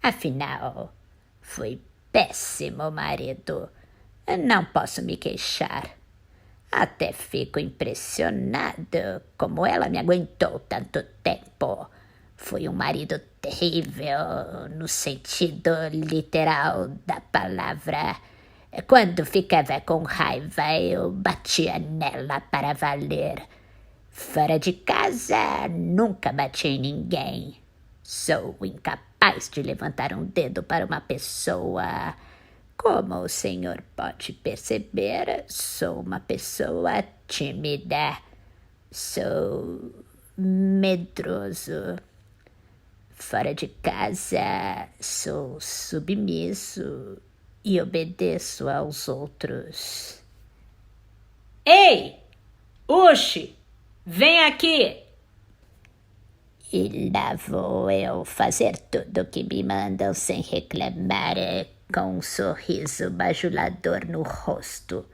[SPEAKER 3] Afinal, fui péssimo marido. Não posso me queixar. Até fico impressionado como ela me aguentou tanto tempo. Fui um marido terrível no sentido literal da palavra. Quando ficava com raiva, eu batia nela para valer. Fora de casa, nunca bati em ninguém. Sou incapaz de levantar um dedo para uma pessoa. Como o senhor pode perceber, sou uma pessoa tímida. Sou medroso. Fora de casa, sou submisso e obedeço aos outros.
[SPEAKER 1] Ei! Ushi! Vem aqui!
[SPEAKER 3] E lá vou eu fazer tudo o que me mandam sem reclamar, com um sorriso bajulador no rosto.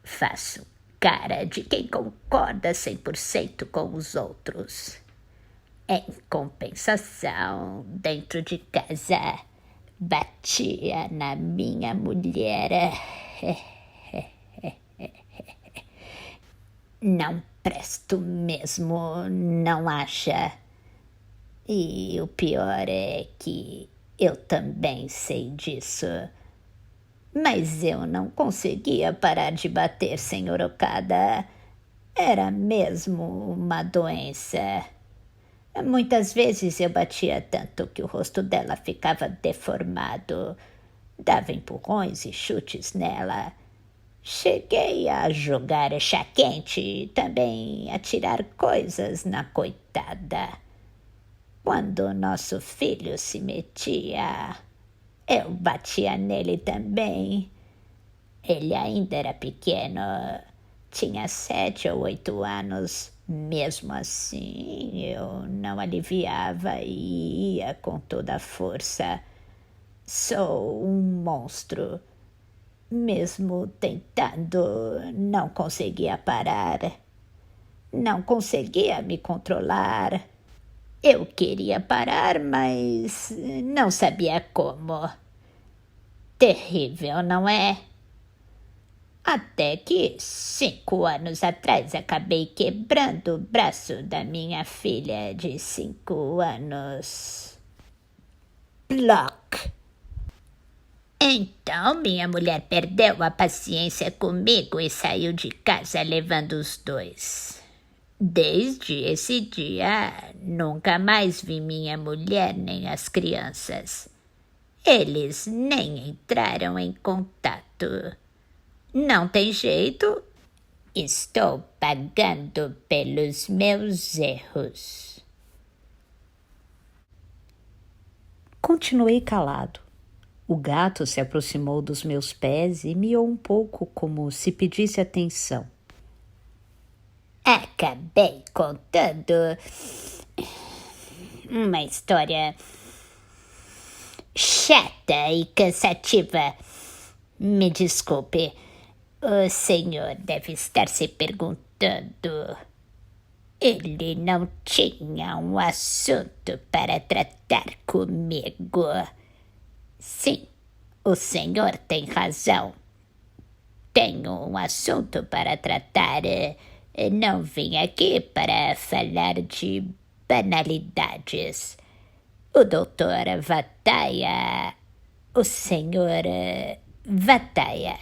[SPEAKER 3] Faço cara de quem concorda 100% com os outros. Em compensação, dentro de casa, batia na minha mulher. Não presto mesmo, não acha? E o pior é que eu também sei disso. Mas eu não conseguia parar de bater, senhor Okada. Era mesmo uma doença. Muitas vezes eu batia tanto que o rosto dela ficava deformado. Dava empurrões e chutes nela. Cheguei a jogar chá quente e também a tirar coisas na coitada. Quando nosso filho se metia, eu batia nele também. Ele ainda era pequeno, tinha 7 ou 8 anos. Mesmo assim, eu não aliviava e ia com toda a força. Sou um monstro. Mesmo tentando, não conseguia parar. Não conseguia me controlar. Eu queria parar, mas não sabia como. Terrível, não é? Até que 5 anos atrás acabei quebrando o braço da minha filha de 5 anos. Ploc! Então minha mulher perdeu a paciência comigo e saiu de casa levando os 2. Desde esse dia, nunca mais vi minha mulher nem as crianças. Eles nem entraram em contato. Não tem jeito. Estou pagando pelos meus erros.
[SPEAKER 1] Continuei calado. O gato se aproximou dos meus pés e miou um pouco como se pedisse atenção.
[SPEAKER 3] Acabei contando uma história chata e cansativa. Me desculpe. O senhor deve estar se perguntando. Ele não tinha um assunto para tratar comigo. Sim, o senhor tem razão. Tenho um assunto para tratar. Não vim aqui para falar de banalidades. O doutor Vataya, o senhor Vataya,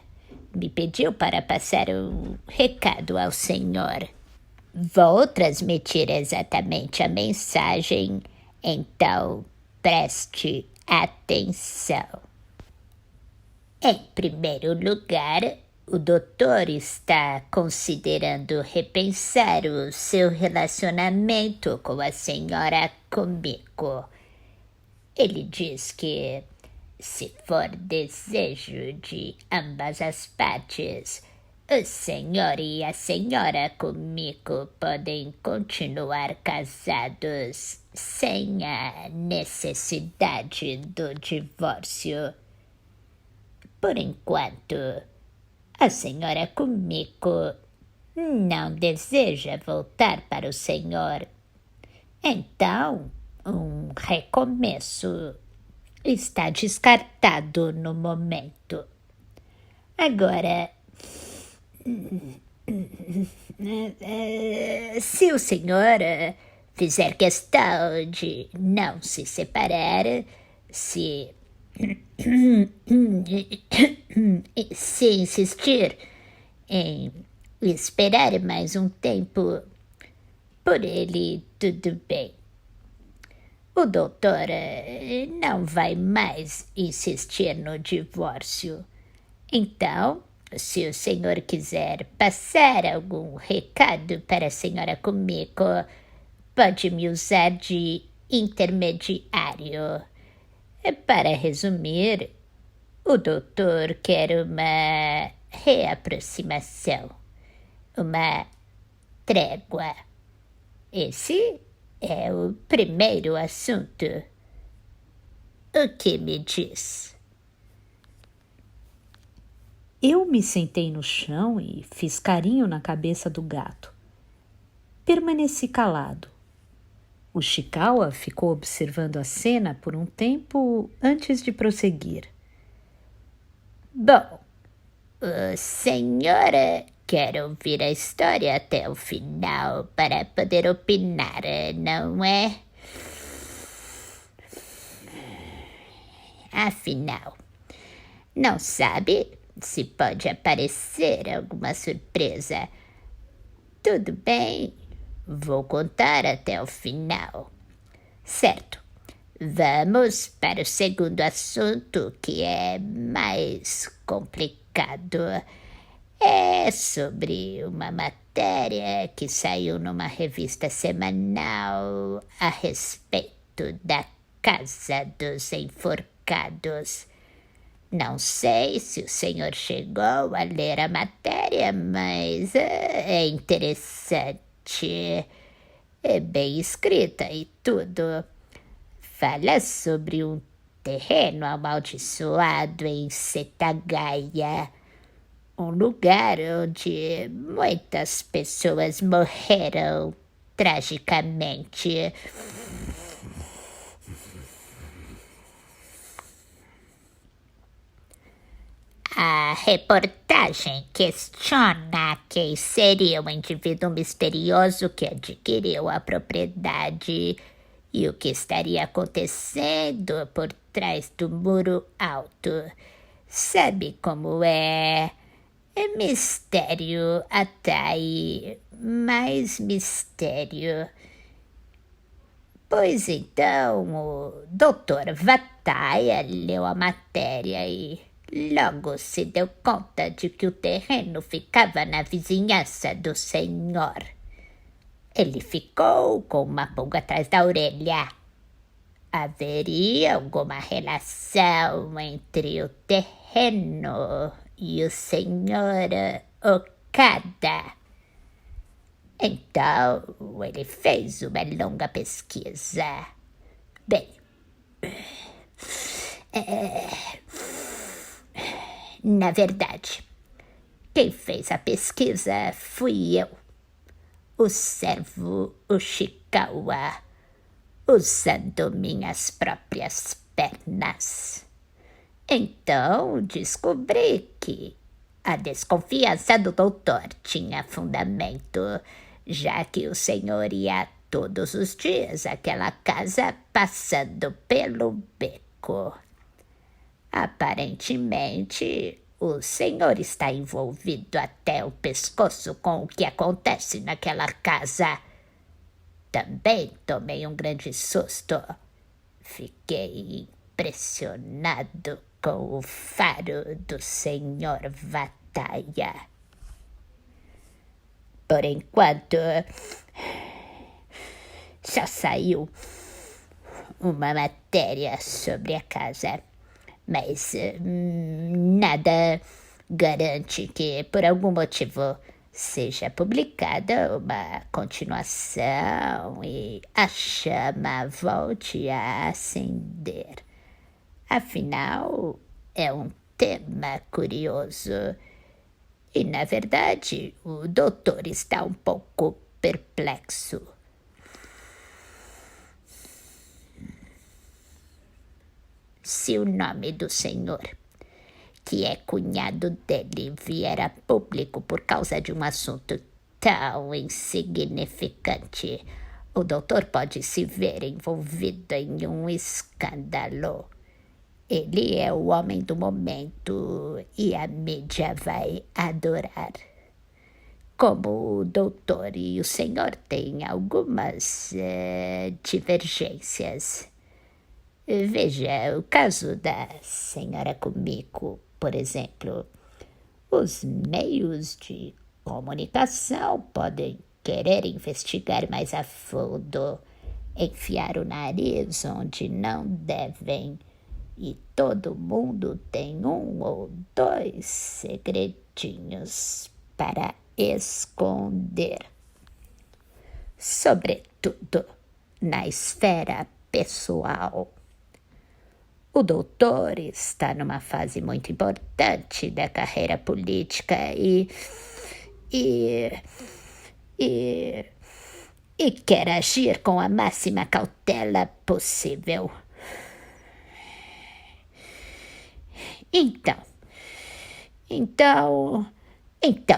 [SPEAKER 3] me pediu para passar um recado ao senhor. Vou transmitir exatamente a mensagem, então preste atenção. Em primeiro lugar, o doutor está considerando repensar o seu relacionamento com a senhora Kumiko. Ele diz que, se for desejo de ambas as partes, o senhor e a senhora Kumiko podem continuar casados sem a necessidade do divórcio. Por enquanto, a senhora Kumiko não deseja voltar para o senhor. Então, um recomeço está descartado no momento. Agora, se o senhor fizer questão de não se separar, se insistir em esperar mais um tempo, por ele tudo bem. O doutor não vai mais insistir no divórcio. Então, se o senhor quiser passar algum recado para a senhora Kumiko, pode me usar de intermediário. Para resumir, o doutor quer uma reaproximação, uma trégua. Esse é o primeiro assunto. O que me diz?
[SPEAKER 1] Eu me sentei no chão e fiz carinho na cabeça do gato. Permaneci calado. O Chikawa ficou observando a cena por um tempo antes de prosseguir.
[SPEAKER 3] Bom, o senhor quer ouvir a história até o final para poder opinar, não é? Afinal, não sabe se pode aparecer alguma surpresa. Tudo bem, vou contar até o final. Certo, vamos para o segundo assunto, que é mais complicado. É sobre uma matéria que saiu numa revista semanal a respeito da Casa dos Enforcados. Não sei se o senhor chegou a ler a matéria, mas é interessante. É bem escrita e tudo. Fala sobre um terreno amaldiçoado em Setagaya, um lugar onde muitas pessoas morreram tragicamente. A reportagem questiona quem seria o indivíduo misterioso que adquiriu a propriedade e o que estaria acontecendo por trás do muro alto. Sabe como é? É mistério atrai mais mistério. Pois então, o Dr. Vataya leu a matéria e logo se deu conta de que o terreno ficava na vizinhança do senhor. Ele ficou com uma pulga atrás da orelha. Haveria alguma relação entre o terreno e o senhor Okada? Então, ele fez uma longa pesquisa. Bem, na verdade, quem fez a pesquisa fui eu, o servo Ushikawa, usando minhas próprias pernas. Então, descobri que a desconfiança do doutor tinha fundamento, já que o senhor ia todos os dias àquela casa passando pelo beco. Aparentemente, o senhor está envolvido até o pescoço com o que acontece naquela casa. Também tomei um grande susto. Fiquei impressionado com o faro do senhor Vataia. Por enquanto, só saiu uma matéria sobre a casa, mas nada garante que, por algum motivo, seja publicada uma continuação e a chama volte a acender. Afinal, é um tema curioso. E, na verdade, o doutor está um pouco perplexo. Se o nome do senhor, que é cunhado dele, vier a público por causa de um assunto tão insignificante, o doutor pode se ver envolvido em um escândalo. Ele é o homem do momento e a mídia vai adorar. Como o doutor e o senhor têm algumas divergências. Veja, o caso da senhora Kumiko, por exemplo. Os meios de comunicação podem querer investigar mais a fundo, enfiar o nariz onde não devem. E todo mundo tem um ou dois segredinhos para esconder. Sobretudo na esfera pessoal. O doutor está numa fase muito importante da carreira política e quer agir com a máxima cautela possível. Então,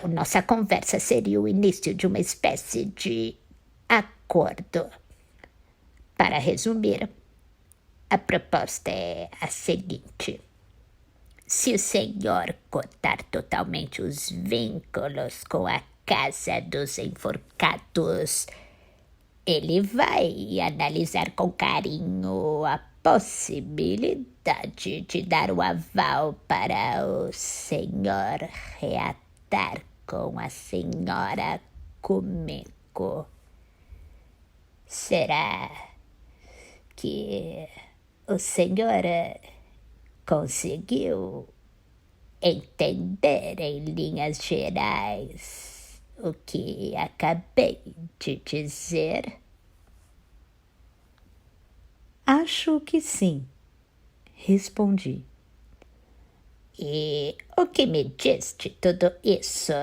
[SPEAKER 3] nossa conversa seria o início de uma espécie de acordo. Para resumir, a proposta é a seguinte: se o senhor cortar totalmente os vínculos com a casa dos enforcados, ele vai analisar com carinho a possibilidade de dar o aval para o senhor reatar com a senhora Kumiko. Será que o senhor conseguiu entender em linhas gerais o que acabei de dizer?
[SPEAKER 1] Acho que sim, respondi.
[SPEAKER 3] E o que me diz de tudo isso?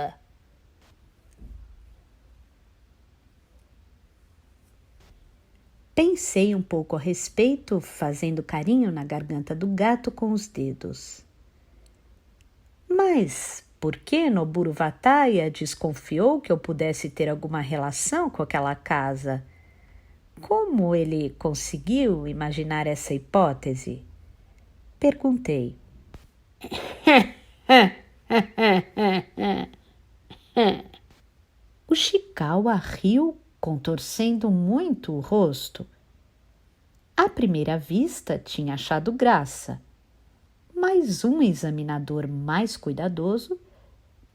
[SPEAKER 1] Pensei um pouco a respeito, fazendo carinho na garganta do gato com os dedos. Mas por que Noburo Vataia desconfiou que eu pudesse ter alguma relação com aquela casa? Como ele conseguiu imaginar essa hipótese? Perguntei. O Chikawa riu, contorcendo muito o rosto. À primeira vista, tinha achado graça, mas um examinador mais cuidadoso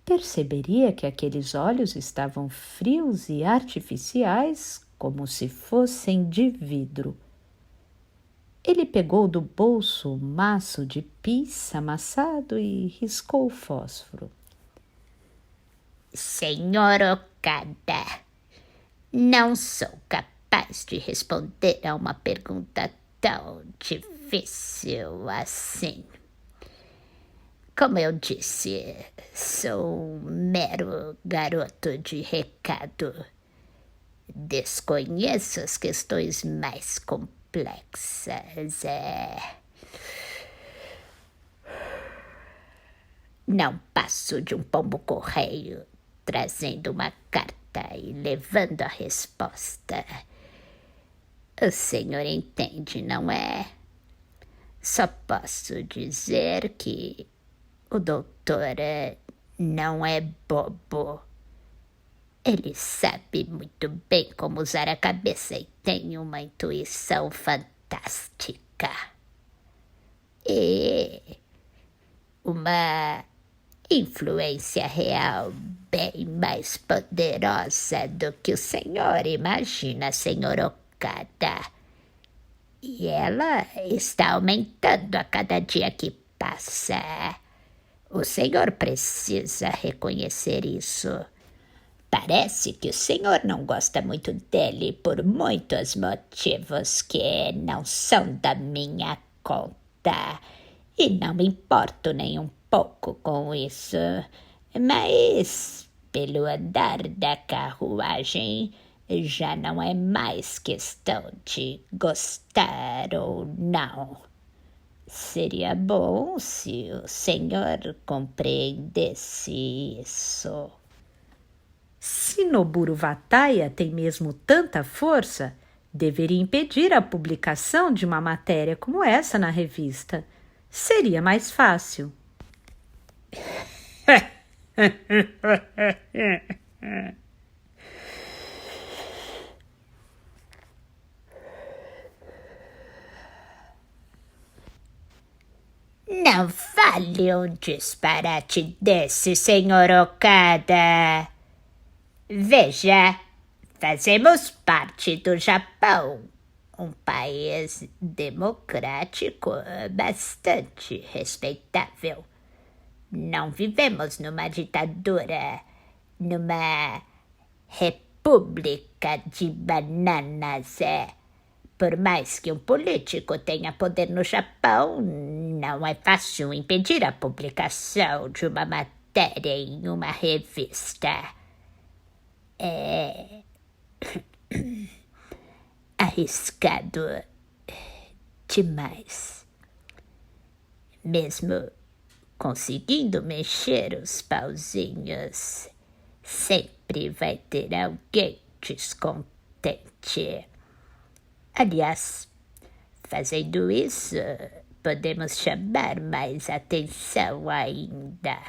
[SPEAKER 1] perceberia que aqueles olhos estavam frios e artificiais, como se fossem de vidro. Ele pegou do bolso um maço de pis amassado e riscou o fósforo.
[SPEAKER 3] Senhor Okada, não sou capaz de responder a uma pergunta tão difícil assim. Como eu disse, sou um mero garoto de recado. Desconheço as questões mais complexas. Não passo de um pombo-correio trazendo uma carta e levando a resposta. O senhor entende, não é? Só posso dizer que o doutor não é bobo. Ele sabe muito bem como usar a cabeça e tem uma intuição fantástica. fantástica e uma influência real bem mais poderosa do que o senhor imagina, senhor Okada. E ela está aumentando a cada dia que passa. O senhor precisa reconhecer isso. Parece que o senhor não gosta muito dele por muitos motivos que não são da minha conta. E não me importo nem um pouco com isso. Mas, pelo andar da carruagem, já não é mais questão de gostar ou não. Seria bom se o senhor compreendesse isso.
[SPEAKER 1] Se Noburo Vataya tem mesmo tanta força, deveria impedir a publicação de uma matéria como essa na revista. Seria mais fácil.
[SPEAKER 3] Não fale um disparate desse, senhor Okada. Veja, fazemos parte do Japão, um país democrático bastante respeitável. Não vivemos numa ditadura, numa república de bananas. Por mais que um político tenha poder no Japão, não é fácil impedir a publicação de uma matéria em uma revista. É arriscado demais. Mesmo conseguindo mexer os pauzinhos, sempre vai ter alguém descontente. Aliás, fazendo isso, podemos chamar mais atenção ainda.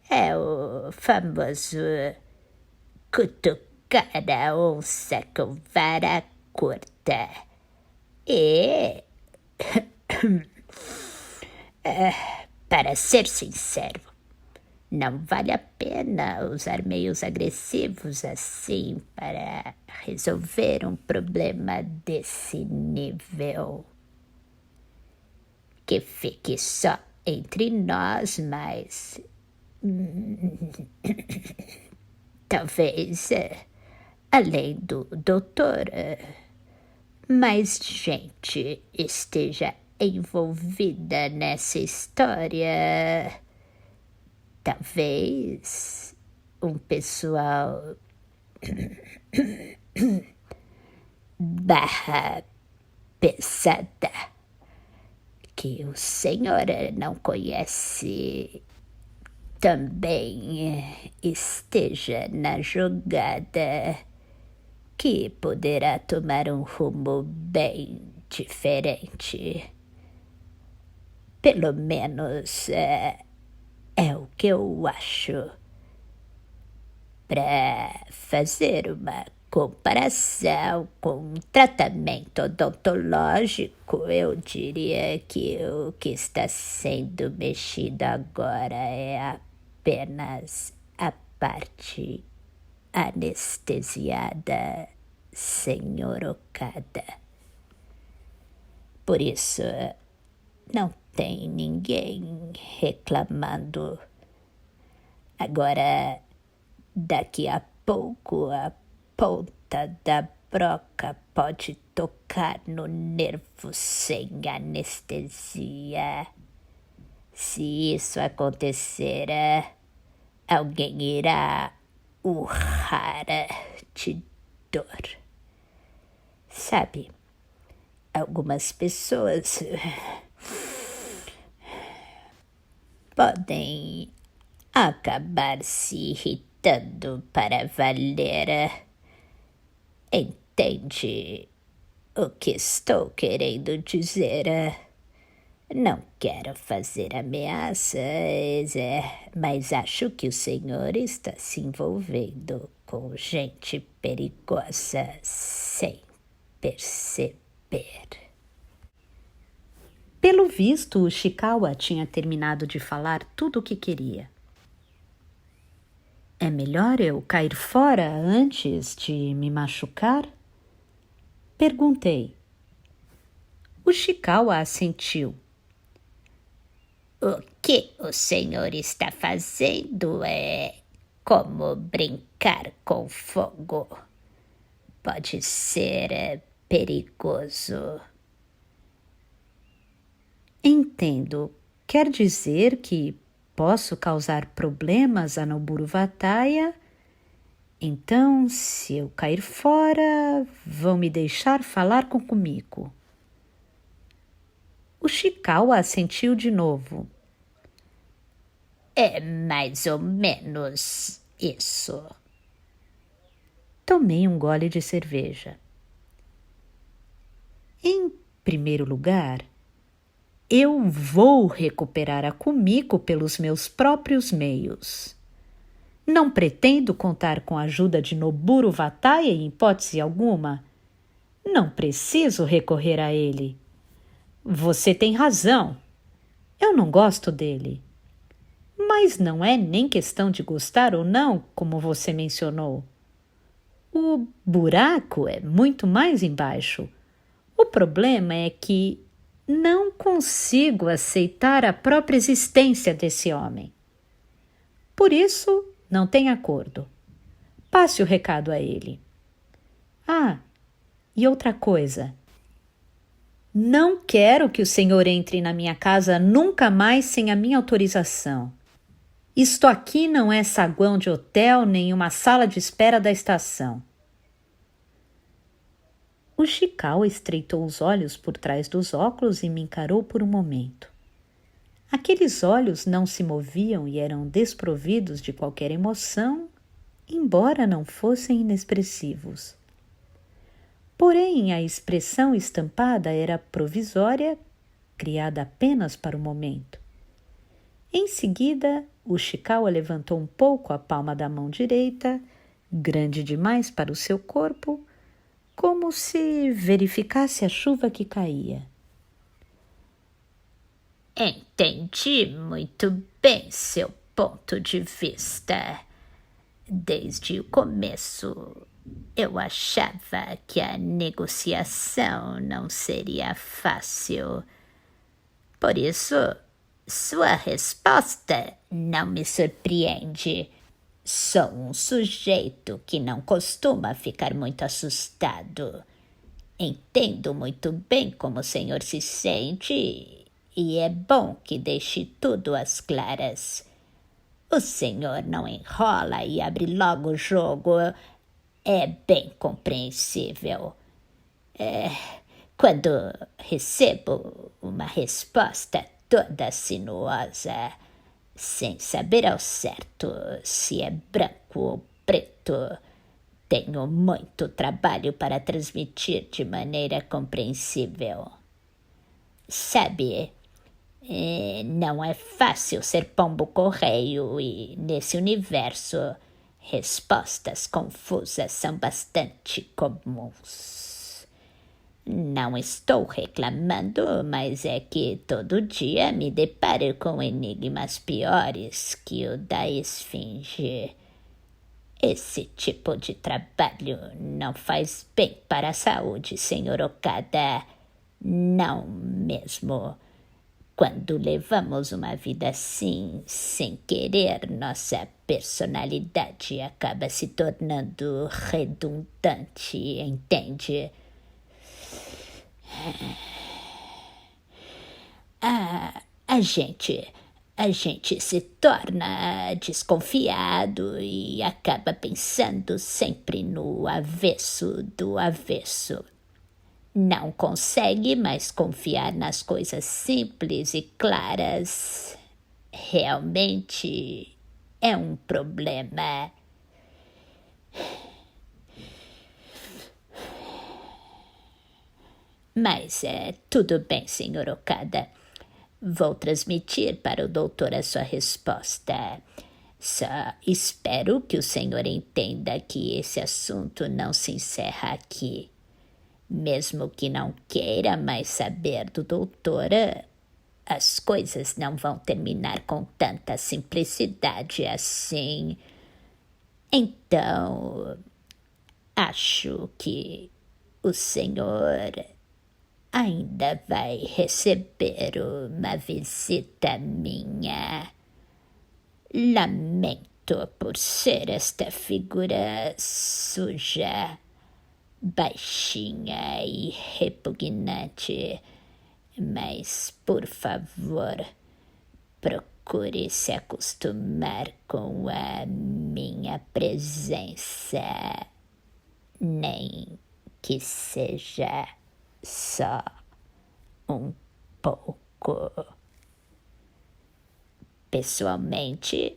[SPEAKER 3] É o famoso cutucar a onça com vara curta. E, para ser sincero, não vale a pena usar meios agressivos assim para resolver um problema desse nível. Que fique só entre nós, mas talvez, além do doutor, mais gente esteja envolvida nessa história. Talvez um pessoal barra pesada que o senhor não conhece também esteja na jogada, que poderá tomar um rumo bem diferente. Pelo menos é o que eu acho. Para fazer uma comparação com um tratamento odontológico, eu diria que o que está sendo mexido agora é apenas a parte anestesiada, senhor Okada. Por isso, não tem ninguém reclamando. Agora, daqui a pouco, a ponta da broca pode tocar no nervo sem anestesia. Se isso acontecer, alguém irá urrar de dor. Sabe, algumas pessoas podem acabar se irritando para valer. Entende o que estou querendo dizer? Não quero fazer ameaças, mas acho que o senhor está se envolvendo com gente perigosa sem perceber.
[SPEAKER 1] Pelo visto, o Ishikawa tinha terminado de falar tudo o que queria. É melhor eu cair fora antes de me machucar? Perguntei. O Ishikawa assentiu.
[SPEAKER 3] O que o senhor está fazendo é como brincar com fogo. Pode ser perigoso.
[SPEAKER 1] Entendo. Quer dizer que posso causar problemas a Noburo Vataya? Então, se eu cair fora, vão me deixar falar com Kumiko. O Ishikawa assentiu de novo.
[SPEAKER 3] É mais ou menos isso.
[SPEAKER 1] Tomei um gole de cerveja. Em primeiro lugar, eu vou recuperar a Kumiko pelos meus próprios meios. Não pretendo contar com a ajuda de Noburo Vataya em hipótese alguma. Não preciso recorrer a ele. Você tem razão. Eu não gosto dele. Mas não é nem questão de gostar ou não, como você mencionou. O buraco é muito mais embaixo. O problema é que não consigo aceitar a própria existência desse homem. Por isso, não tem acordo. Passe o recado a ele. Ah, e outra coisa. Não quero que o senhor entre na minha casa nunca mais sem a minha autorização. Isto aqui não é saguão de hotel nem uma sala de espera da estação. O Ishikawa estreitou os olhos por trás dos óculos e me encarou por um momento. Aqueles olhos não se moviam e eram desprovidos de qualquer emoção, embora não fossem inexpressivos. Porém, a expressão estampada era provisória, criada apenas para o momento. Em seguida, o Ishikawa levantou um pouco a palma da mão direita, grande demais para o seu corpo, como se verificasse a chuva que caía.
[SPEAKER 3] Entendi muito bem seu ponto de vista. Desde o começo, eu achava que a negociação não seria fácil. Por isso, sua resposta não me surpreende. Sou um sujeito que não costuma ficar muito assustado. Entendo muito bem como o senhor se sente e é bom que deixe tudo às claras. O senhor não enrola e abre logo o jogo. É bem compreensível. Quando recebo uma resposta toda sinuosa, sem saber ao certo se é branco ou preto, tenho muito trabalho para transmitir de maneira compreensível. Sabe, não é fácil ser pombo-correio e, nesse universo, respostas confusas são bastante comuns. Não estou reclamando, mas é que todo dia me deparo com enigmas piores que o da esfinge. Esse tipo de trabalho não faz bem para a saúde, senhor Okada. Não mesmo. Quando levamos uma vida assim, sem querer, nossa personalidade acaba se tornando redundante, entende? A gente se torna desconfiado e acaba pensando sempre no avesso do avesso. Não consegue mais confiar nas coisas simples e claras. Realmente é um problema. Mas tudo bem, senhor Okada. Vou transmitir para o doutor a sua resposta. Só espero que o senhor entenda que esse assunto não se encerra aqui. Mesmo que não queira mais saber do doutor, as coisas não vão terminar com tanta simplicidade assim. Então, acho que o senhor ainda vai receber uma visita minha. Lamento por ser esta figura suja, baixinha e repugnante, mas, por favor, procure se acostumar com a minha presença, nem que seja só um pouco. Pessoalmente,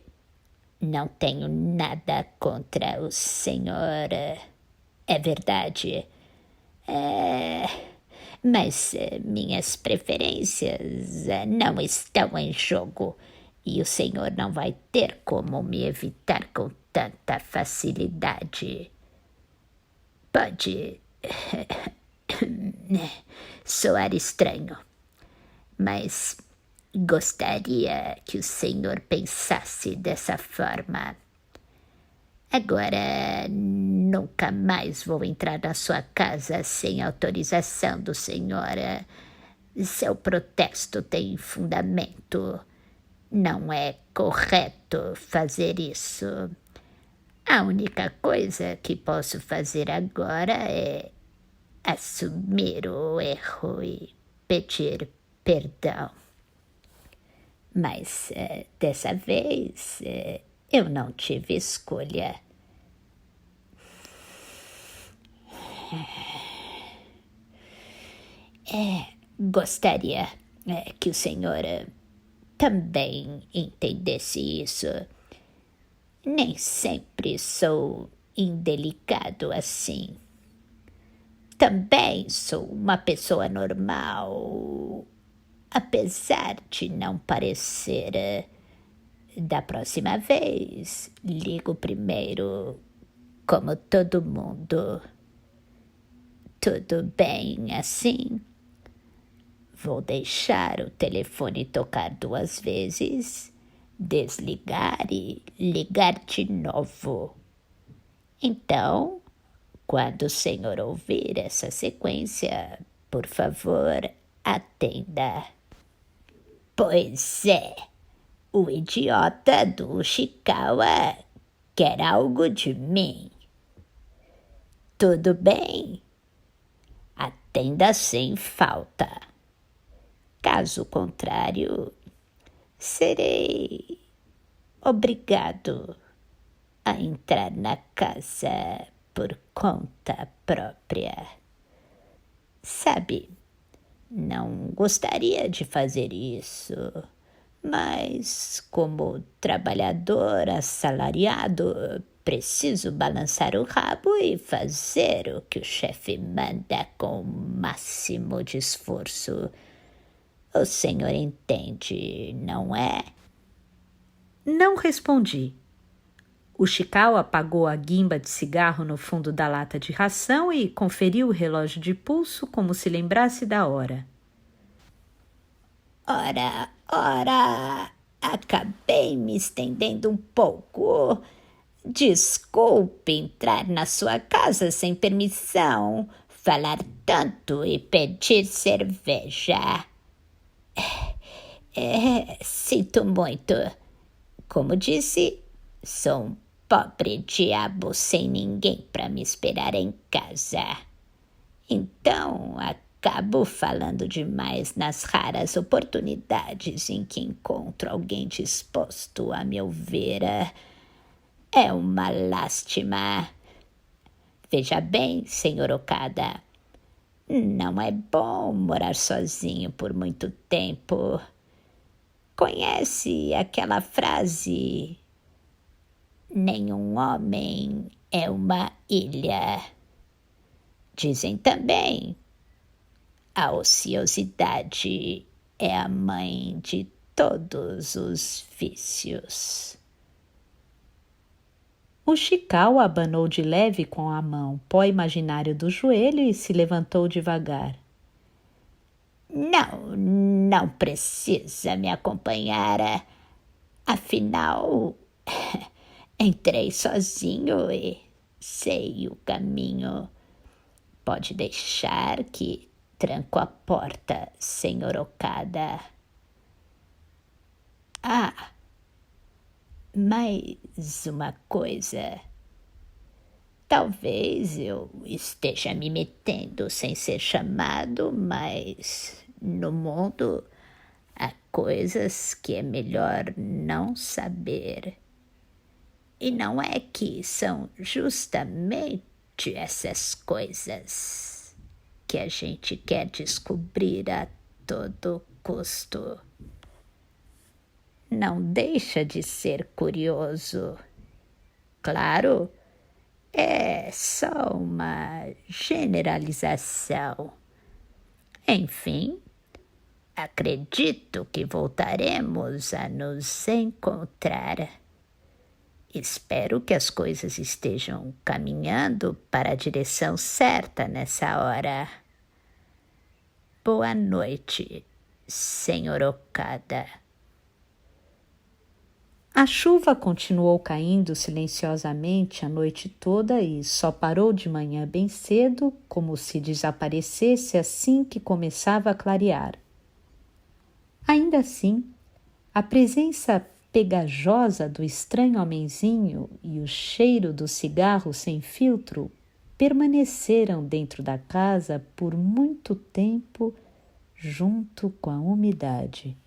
[SPEAKER 3] não tenho nada contra o senhor, é verdade. Mas minhas preferências não estão em jogo e o senhor não vai ter como me evitar com tanta facilidade. Pode soar estranho, mas gostaria que o senhor pensasse dessa forma. Agora, nunca mais vou entrar na sua casa sem autorização do senhor. Seu protesto tem fundamento. Não é correto fazer isso. A única coisa que posso fazer agora é assumir o erro e pedir perdão. Mas dessa vez eu não tive escolha. Gostaria que o senhor também entendesse isso. Nem sempre sou indelicado assim. Também sou uma pessoa normal, apesar de não parecer. Da próxima vez, ligo primeiro, como todo mundo. Tudo bem assim? Vou deixar o telefone tocar 2 vezes, desligar e ligar de novo. Então, quando o senhor ouvir essa sequência, por favor, atenda. Pois é. O idiota do Ushikawa quer algo de mim. Tudo bem? Atenda sem falta. Caso contrário, serei obrigado a entrar na casa por conta própria. Sabe, não gostaria de fazer isso. Mas, como trabalhador assalariado, preciso balançar o rabo e fazer o que o chefe manda com o máximo de esforço. O senhor entende, não é?
[SPEAKER 1] Não respondi. O Ushikawa apagou a guimba de cigarro no fundo da lata de ração e conferiu o relógio de pulso como se lembrasse da hora.
[SPEAKER 3] Ora, acabei me estendendo um pouco. Desculpe entrar na sua casa sem permissão, falar tanto e pedir cerveja. Sinto muito. Como disse, sou um pobre diabo sem ninguém para me esperar em casa. Então, acabo falando demais nas raras oportunidades em que encontro alguém disposto a me ouvir. É uma lástima. Veja bem, senhor Okada, não é bom morar sozinho por muito tempo. Conhece aquela frase: nenhum homem é uma ilha. Dizem também: a ociosidade é a mãe de todos os vícios.
[SPEAKER 1] O Ushikawa abanou de leve com a mão pó imaginário do joelho e se levantou devagar.
[SPEAKER 3] Não não precisa me acompanhar. Afinal, entrei sozinho e sei o caminho. Pode deixar que tranco a porta, senhor Okada. Ah, mais uma coisa. Talvez eu esteja me metendo sem ser chamado, mas no mundo há coisas que é melhor não saber. E não é que são justamente essas coisas que a gente quer descobrir a todo custo. Não deixa de ser curioso. Claro, é só uma generalização. Enfim, acredito que voltaremos a nos encontrar. Espero que as coisas estejam caminhando para a direção certa nessa hora. Boa noite, senhor Okada.
[SPEAKER 1] A chuva continuou caindo silenciosamente a noite toda e só parou de manhã bem cedo, como se desaparecesse assim que começava a clarear. Ainda assim, a presença pegajosa do estranho homenzinho e o cheiro do cigarro sem filtro permaneceram dentro da casa por muito tempo junto com a umidade.